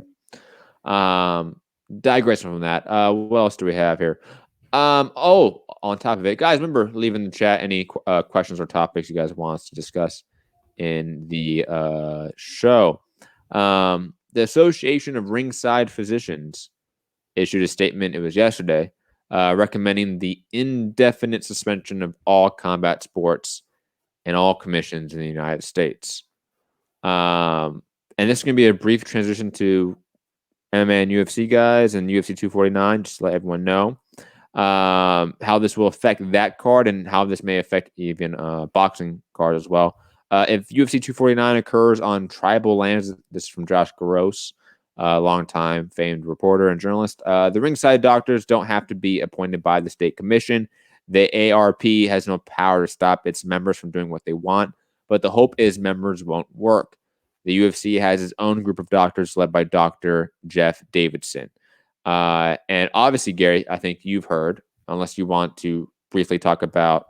Digressing from that, what else do we have here? On top of it, guys, remember leave in the chat any questions or topics you guys want us to discuss in the show. The Association of Ringside Physicians issued a statement. It was yesterday, recommending the indefinite suspension of all combat sports and all commissions in the United States. And this is going to be a brief transition to MMA and UFC guys and UFC 249, just to let everyone know how this will affect that card and how this may affect even boxing card as well. If UFC 249 occurs on tribal lands, this is from Josh Gross, longtime famed reporter and journalist, the ringside doctors don't have to be appointed by the state commission. The ARP has no power to stop its members from doing what they want, but the hope is members won't work. The UFC has its own group of doctors led by Dr. Jeff Davidson. And obviously, Gary, I think you've heard, unless you want to briefly talk about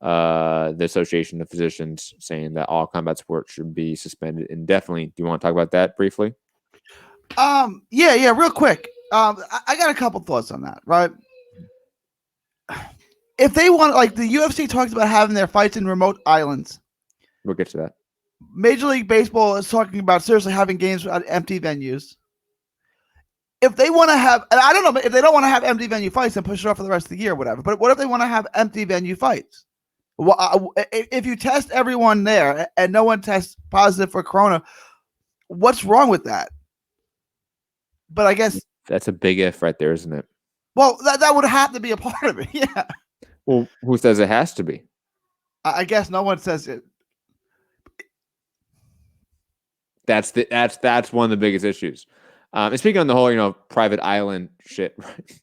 the Association of Physicians saying that all combat sports should be suspended indefinitely. Do you want to talk about that briefly? Yeah, real quick. I got a couple thoughts on that, right? If they want, like the UFC talks about having their fights in remote islands. We'll get to that. Major League Baseball is talking about seriously having games at empty venues. If they want to have, and I don't know, if they don't want to have empty venue fights and push it off for the rest of the year or whatever, but what if they want to have empty venue fights? Well, if you test everyone there and no one tests positive for corona, what's wrong with that? But I guess that's a big if right there, isn't it? Well, that would have to be a part of it. Yeah. Well, who says it has to be? I guess no one says it. That's one of the biggest issues. And speaking on the whole, private island shit, right?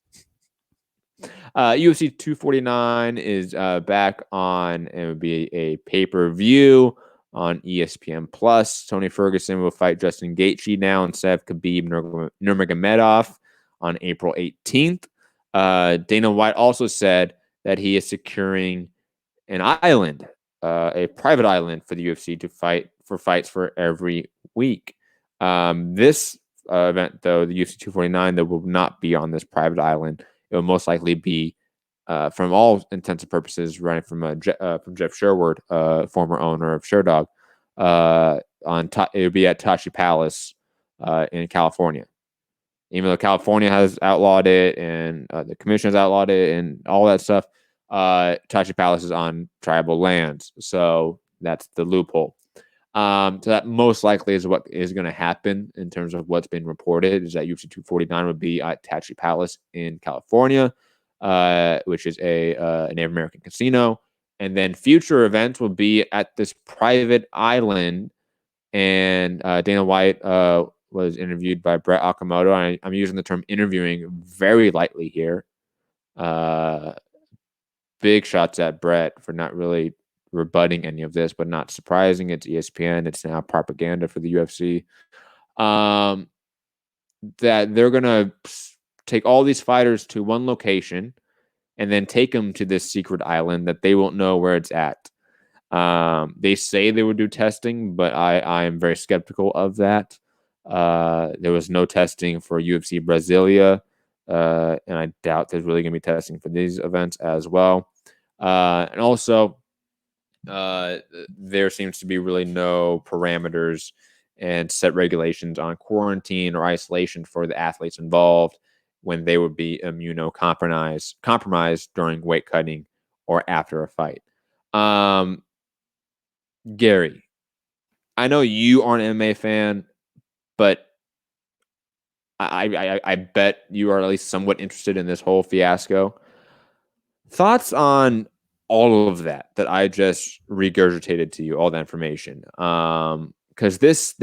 UFC 249 is back on. It would be a pay-per-view on ESPN Plus. Tony Ferguson will fight Justin Gaethje now instead of Khabib Nurmagomedov on April 18th. Dana White also said that he is securing an island, a private island for the UFC to fight for fights for every week. This event, though, the UFC 249, that will not be on this private island. It will most likely be, from all intents and purposes, running from Jeff Sherwood, former owner of Sherdog. It will be at Tachi Palace in California. Even though California has outlawed it and the commission has outlawed it and all that stuff, Tachi Palace is on tribal lands. So that's the loophole. So that most likely is what is going to happen in terms of what's been reported, is that UFC 249 would be at Tachi Palace in California, which is a Native American casino. And then future events will be at this private island. And Dana White was interviewed by Brett Okamoto. I'm using the term interviewing very lightly here. Big shots at Brett for not really rebutting any of this, but not surprising. It's ESPN. It's now propaganda for the UFC. That they're going to take all these fighters to one location and then take them to this secret island that they won't know where it's at. They say they would do testing, but I am very skeptical of that. There was no testing for UFC Brasilia, and I doubt there's really going to be testing for these events as well. And also, there seems to be really no parameters and set regulations on quarantine or isolation for the athletes involved when they would be compromised during weight cutting or after a fight. Gary, I know you aren't an MMA fan, but I bet you are at least somewhat interested in this whole fiasco. Thoughts on all of that I just regurgitated to you, all that information? Because this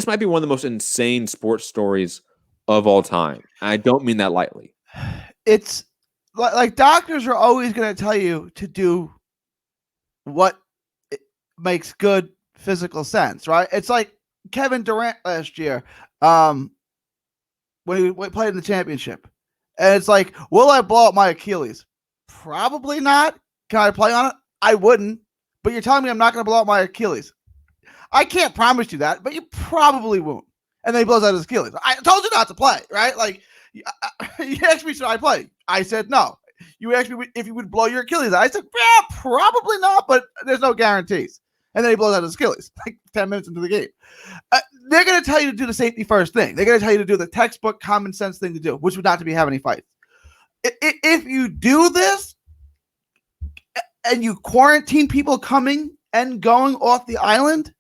might be one of the most insane sports stories of all time. I don't mean that lightly. It's like doctors are always going to tell you to do what makes good physical sense, right? It's like Kevin Durant last year, when he played in the championship, and it's like, will I blow up my Achilles? Probably not. Can I play on it? I wouldn't. But you're telling me I'm not going to blow up my Achilles. I can't promise you that, but you probably won't. And then he blows out his Achilles. I told you not to play, right? Like, you asked me, should I play? I said no. You asked me if you would blow your Achilles. I said, yeah, probably not, but there's no guarantees. And then he blows out his Achilles like 10 minutes into the game. They're going to tell you to do the safety first thing. They're going to tell you to do the textbook common sense thing to do, which would not to be having any fights. If you do this and you quarantine people coming and going off the island,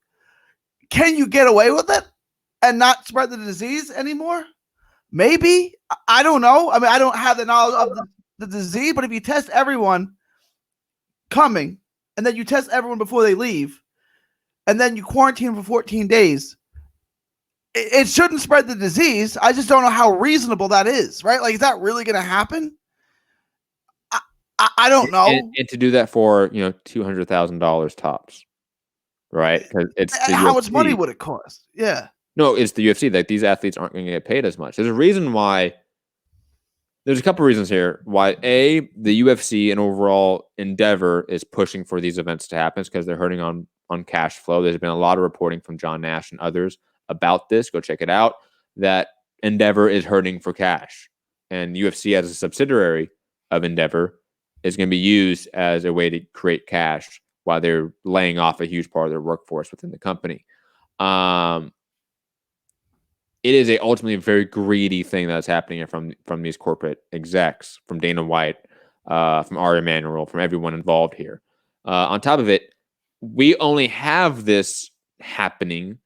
can you get away with it and not spread the disease anymore? Maybe. I don't know. I mean, I don't have the knowledge of the disease, but if you test everyone coming and then you test everyone before they leave and then you quarantine them for 14 days, it shouldn't spread the disease. I just don't know how reasonable that is, right? Like, is that really going to happen? I don't know. And to do that for, $200,000 tops, right? Because it's how UFC. much money would it cost? Yeah. No, it's the UFC. Like, these athletes aren't going to get paid as much. There's a reason why. There's a couple reasons here why the UFC and overall Endeavor is pushing for these events to happen, because they're hurting on cash flow. There's been a lot of reporting from John Nash and others about this. Go check it out. That Endeavor is hurting for cash, and UFC as a subsidiary of Endeavor is going to be used as a way to create cash while they're laying off a huge part of their workforce within the company. It is ultimately a very greedy thing that's happening from these corporate execs, from Dana White, from Ari Emanuel, from everyone involved here. On top of it, we only have this happening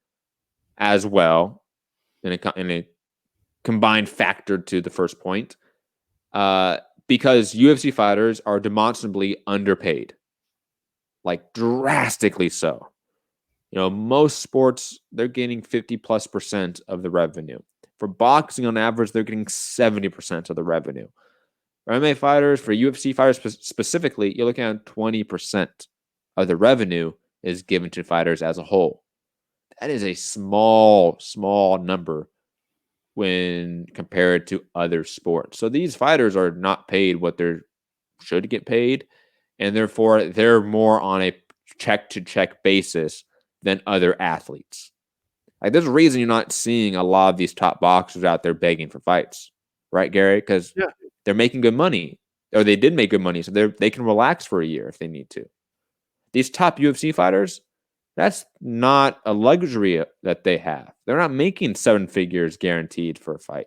as well in a combined factor to the first point, because UFC fighters are demonstrably underpaid, like drastically so. Most sports, they're getting 50+% of the revenue. For boxing, on average, they're getting 70% of the revenue. For MMA fighters, for UFC fighters specifically, you're looking at 20% of the revenue is given to fighters as a whole. That is a small, small number when compared to other sports. So these fighters are not paid what they should get paid, and therefore they're more on a check-to-check basis than other athletes. Like, there's a reason you're not seeing a lot of these top boxers out there begging for fights, right, Gary? Because they're making good money, or they did make good money, so they can relax for a year if they need to. These top UFC fighters, that's not a luxury that they have. They're not making 7 figures guaranteed for a fight.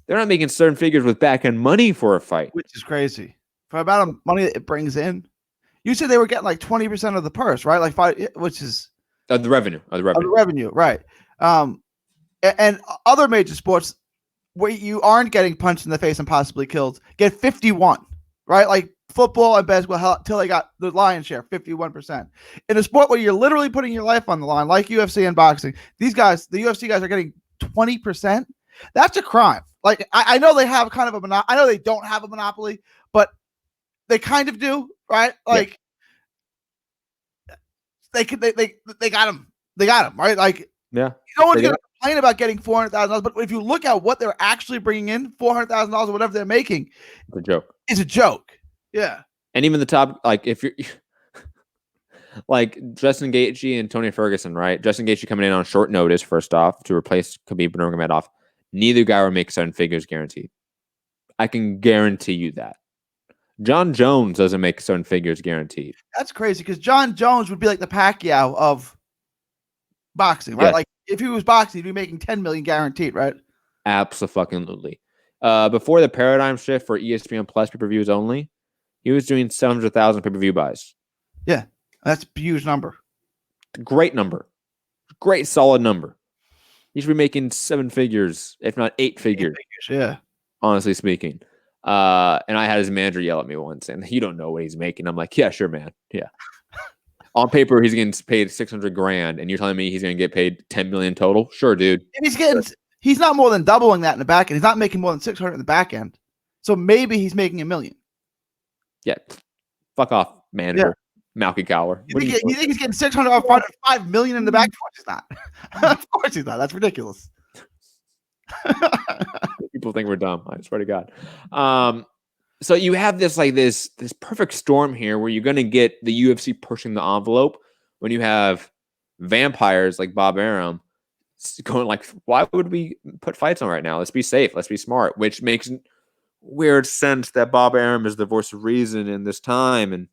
They're not making 7 figures with back-end money for a fight. Which is crazy. For the amount of money that it brings in. You said they were getting like 20% of the purse, right? Which is... the revenue. Of the revenue, right. And other major sports where you aren't getting punched in the face and possibly killed get 51, right? Like football and basketball, until they got the lion's share, 51%. In a sport where you're literally putting your life on the line, like UFC and boxing, these guys, the UFC guys, are getting 20%. That's a crime. Like, I know they have kind of a monopoly. I know they don't have a monopoly, but they kind of do, right? Like, they got him. They got him, right? Like, no one's going to complain about getting $400,000, but if you look at what they're actually bringing in, $400,000 or whatever they're making, it's a joke. It's a joke. Yeah. And even the top, like, if you're like Justin Gaethje and Tony Ferguson, right? Justin Gaethje coming in on short notice, first off, to replace Khabib Nurmagomedov. Neither guy will make 7 figures guaranteed. I can guarantee you that. John Jones doesn't make 7 figures guaranteed. That's crazy, because John Jones would be like the Pacquiao of boxing, right? Like, if he was boxing, he'd be making 10 million guaranteed, right? Absolutely. Before the paradigm shift for ESPN Plus pay-per-views only, he was doing 700,000 pay-per-view buys. Yeah, that's a huge number. Great number. Great, solid number. He should be making 7 figures, if not 8 figures. 8 figures, yeah. Honestly speaking. And I had his manager yell at me once, and you don't know what he's making. I'm like, yeah, sure, man. Yeah. On paper, he's getting paid $600,000, and you're telling me he's going to get paid $10 million total? Sure, dude. And he's not more than doubling that in the back end. He's not making more than $600 in the back end. So maybe he's making $1 million. Yeah, fuck off, manager. Malky Cower. You think he's getting $600 up front and $5 million in the back? Of course he's not. Of course he's not. That's ridiculous. People think we're dumb. I swear to God. So you have this perfect storm here where you're going to get the UFC pushing the envelope when you have vampires like Bob Arum going like, why would we put fights on right now? Let's be safe. Let's be smart, which makes weird sense that Bob Arum is the voice of reason in this time.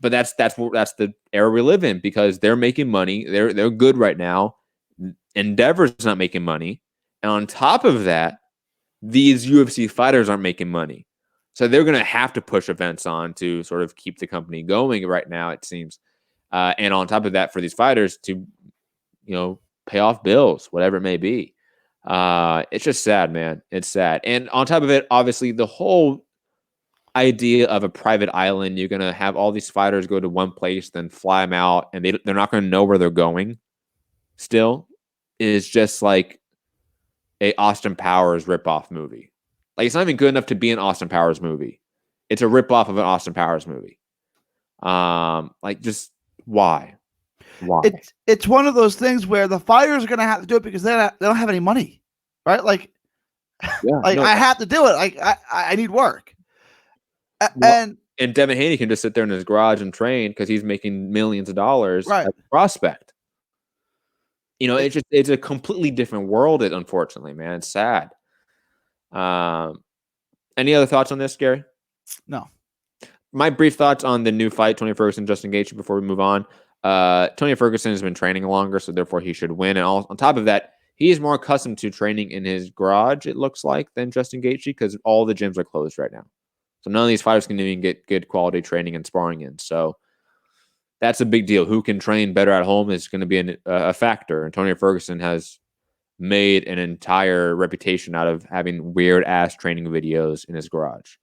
But that's the era we live in because they're making money. They're good right now. Endeavor's not making money. And on top of that, these UFC fighters aren't making money. So they're going to have to push events on to sort of keep the company going right now, it seems. And on top of that, for these fighters to, pay off bills, whatever it may be. It's just sad, man. It's sad. And on top of it, obviously, the whole idea of a private island, you're going to have all these fighters go to one place, then fly them out, and they're not going to know where they're going still, is just like a Austin Powers ripoff movie. Like, it's not even good enough to be an Austin Powers movie. It's a ripoff of an Austin Powers movie. Just why? Why? It's one of those things where the fighters are going to have to do it because they don't have any money, right? I have to do it. I need work. And Devin Haney can just sit there in his garage and train because he's making millions of dollars as a prospect. It's a completely different world. Unfortunately, man, it's sad. Any other thoughts on this, Gary? No. My brief thoughts on the new fight, Tony Ferguson, Justin Gaethje, before we move on. Tony Ferguson has been training longer, so therefore he should win. And on top of that, he is more accustomed to training in his garage, it looks like, than Justin Gaethje because all the gyms are closed right now. So none of these fighters can even get good quality training and sparring in. So that's a big deal. Who can train better at home is going to be a factor. And Tony Ferguson has made an entire reputation out of having weird-ass training videos in his garage.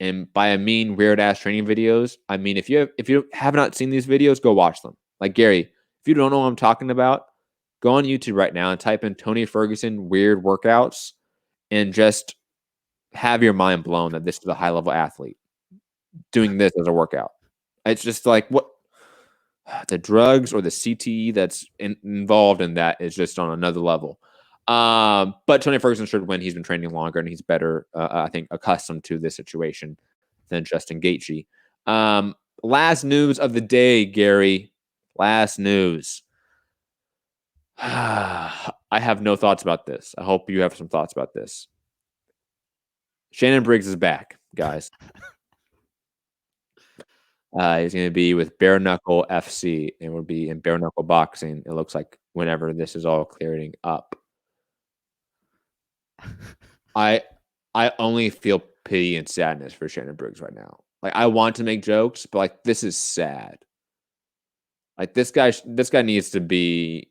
And by I mean weird-ass training videos, I mean if you have not seen these videos, go watch them. Like, Gary, if you don't know what I'm talking about, go on YouTube right now and type in Tony Ferguson weird workouts and just have your mind blown that this is a high-level athlete doing this as a workout. It's just like what the drugs or the CTE that's involved in that is just on another level. But Tony Ferguson should win. He's been training longer and he's better, I think, accustomed to this situation than Justin Gaethje. Last news of the day, Gary. Last news. I have no thoughts about this. I hope you have some thoughts about this. Shannon Briggs is back, guys. He's going to be with Bare Knuckle FC and will be in Bare Knuckle Boxing, it looks like, whenever this is all clearing up. I only feel pity and sadness for Shannon Briggs right now. Like, I want to make jokes, but like, this is sad. Like, this guy needs to be,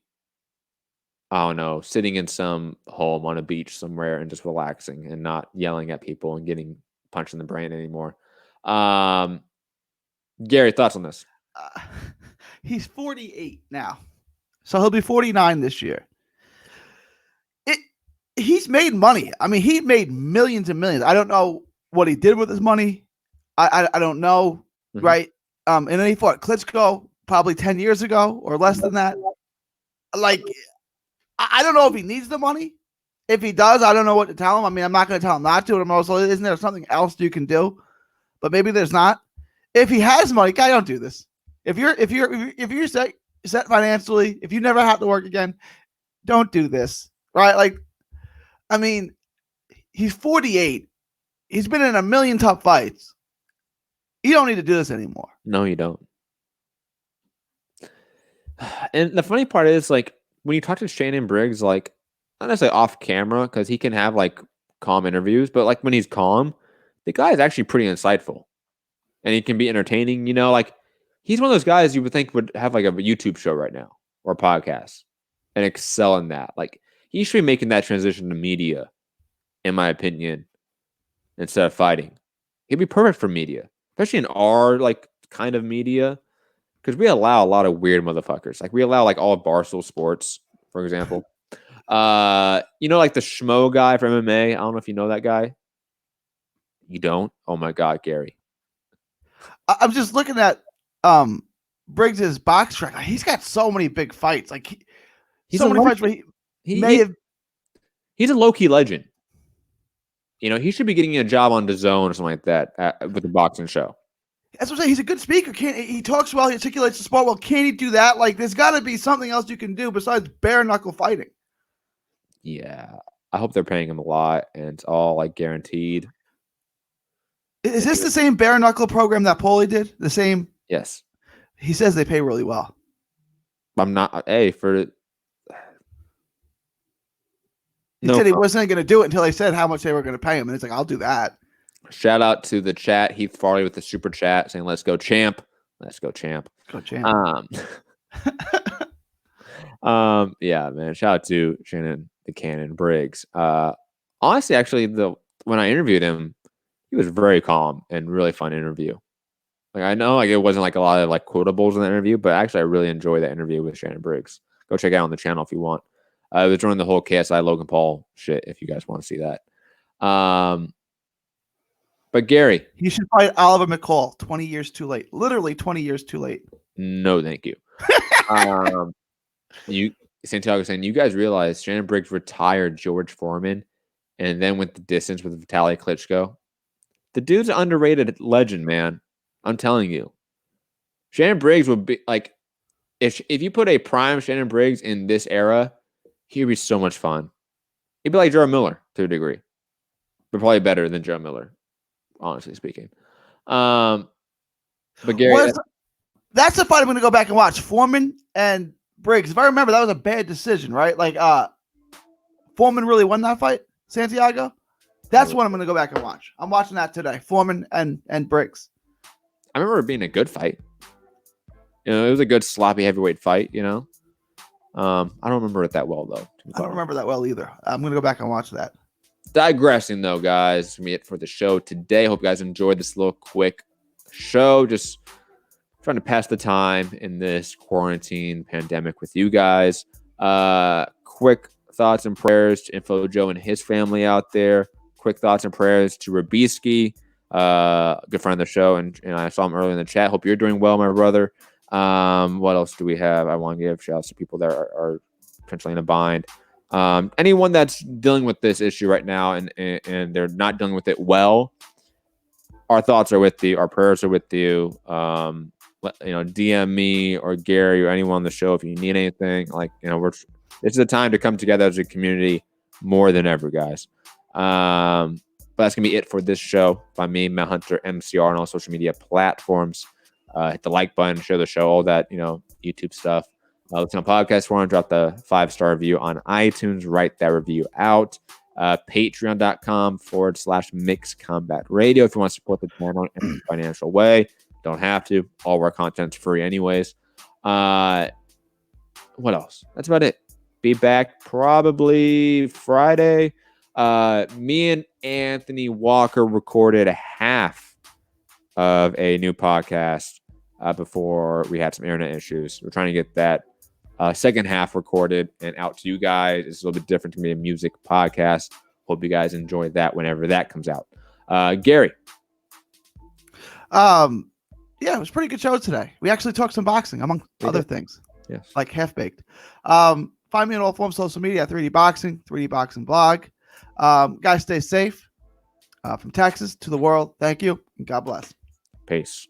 I don't know, sitting in some home on a beach somewhere and just relaxing and not yelling at people and getting punched in the brain anymore. Gary, thoughts on this? He's 48 now, so he'll be 49 this year. He's made money. I mean, he made millions and millions. I don't know what he did with his money. I don't know, right? And then he fought Klitschko probably 10 years ago or less than that. Like, I don't know if he needs the money. If he does, I don't know what to tell him. I mean, I'm not going to tell him not to. And I'm also, isn't there something else you can do? But maybe there's not. If he has money, guy, don't do this. If you're set financially, if you never have to work again, don't do this, right? Like, I mean, he's 48. He's been in a million tough fights. You don't need to do this anymore. No, you don't. And the funny part is, like, when you talk to Shannon Briggs, like, not necessarily off camera, because he can have, like, calm interviews, but, like, when he's calm, the guy is actually pretty insightful. And he can be entertaining, like, he's one of those guys you would think would have, like, a YouTube show right now, or a podcast, and excel in that. Like, he should be making that transition to media, in my opinion, instead of fighting. He'd be perfect for media, especially in our, like, kind of media, because we allow a lot of weird motherfuckers. Like, we allow, like, all of Barstool Sports, for example. Like the Schmo guy from MMA. I don't know if you know that guy. You don't? Oh my God, Gary. I'm just looking at Briggs's box track. He's got so many big fights. Like He's so a many fights where he's a low-key legend. You know, he should be getting a job on DAZN or something like that with the boxing show. That's what I'm saying. He's a good speaker. He talks well, he articulates the sport well. Can he do that? Like, there's got to be something else you can do besides bare knuckle fighting. Yeah. I hope they're paying him a lot and it's all like guaranteed. Is this the same bare knuckle program that Paulie did? The same? Yes. He says they pay really well. I'm not. Hey, for he said he wasn't going to do it until they said how much they were going to pay him, and it's like, I'll do that. Shout out to the chat, Heath Farley with the super chat saying, "Let's go, champ! Let's go, champ! Go, champ!" Yeah, man. Shout out to Shannon the Cannon Briggs. Honestly, actually, when I interviewed him, he was very calm and really fun interview. Like, I know, like, it wasn't like a lot of like quotables in the interview, but actually, I really enjoyed that interview with Shannon Briggs. Go check it out on the channel if you want. It was during the whole KSI Logan Paul shit. If you guys want to see that. But Gary, you should fight Oliver McCall. 20 years too late. Literally 20 years too late. No, thank you. Santiago saying, you guys realize Shannon Briggs retired George Foreman and then went the distance with Vitaly Klitschko. The dude's an underrated legend, man. I'm telling you. Shannon Briggs would be like, if you put a prime Shannon Briggs in this era, he'd be so much fun. He'd be like Joe Miller to a degree, but probably better than Joe Miller, honestly speaking. But Gary, that's the fight I'm going to go back and watch. Foreman and Briggs. If I remember, that was a bad decision, right? Like, Foreman really won that fight, Santiago. That's what I'm going to go back and watch. I'm watching that today. Foreman and Briggs. I remember it being a good fight. You know, it was a good sloppy heavyweight fight. You know, I don't remember it that well though. I don't remember that well either. I'm going to go back and watch that. Digressing though, guys, it's gonna be it for the show today. Hope you guys enjoyed this little quick show. Just trying to pass the time in this quarantine pandemic with you guys. Quick thoughts and prayers to Info Joe and his family out there. Quick thoughts and prayers to Robieski, a good friend of the show, and I saw him earlier in the chat. Hope you're doing well, my brother. What else do we have? I want to give shout outs to people that are potentially in a bind. Anyone that's dealing with this issue right now and they're not dealing with it well, our thoughts are with you. Our prayers are with you. DM me or Gary or anyone on the show if you need anything. Like, this is a time to come together as a community more than ever, guys. But that's gonna be it for this show. By me, Matt Hunter, MCR, on all social media platforms. Hit the like button, share the show, all that YouTube stuff. Listen on podcast forum, drop the 5-star review on iTunes, write that review out. Patreon.com/Mixed Combat Radio if you want to support the channel in a financial way. Don't have to. All of our content's free anyways. What else? That's about it. Be back probably Friday. Me and Anthony Walker recorded a half of a new podcast before we had some internet issues. We're trying to get that second half recorded and out to you guys. It's a little bit different to be a music podcast. Hope you guys enjoy that whenever that comes out. Gary. Yeah, it was a pretty good show today. We actually talked some boxing, among other things. Yes. Like half-baked. Find me on all forms of social media at 3D Boxing, 3D Boxing blog. Guys, stay safe. From Texas to the world, thank you, and God bless. Peace.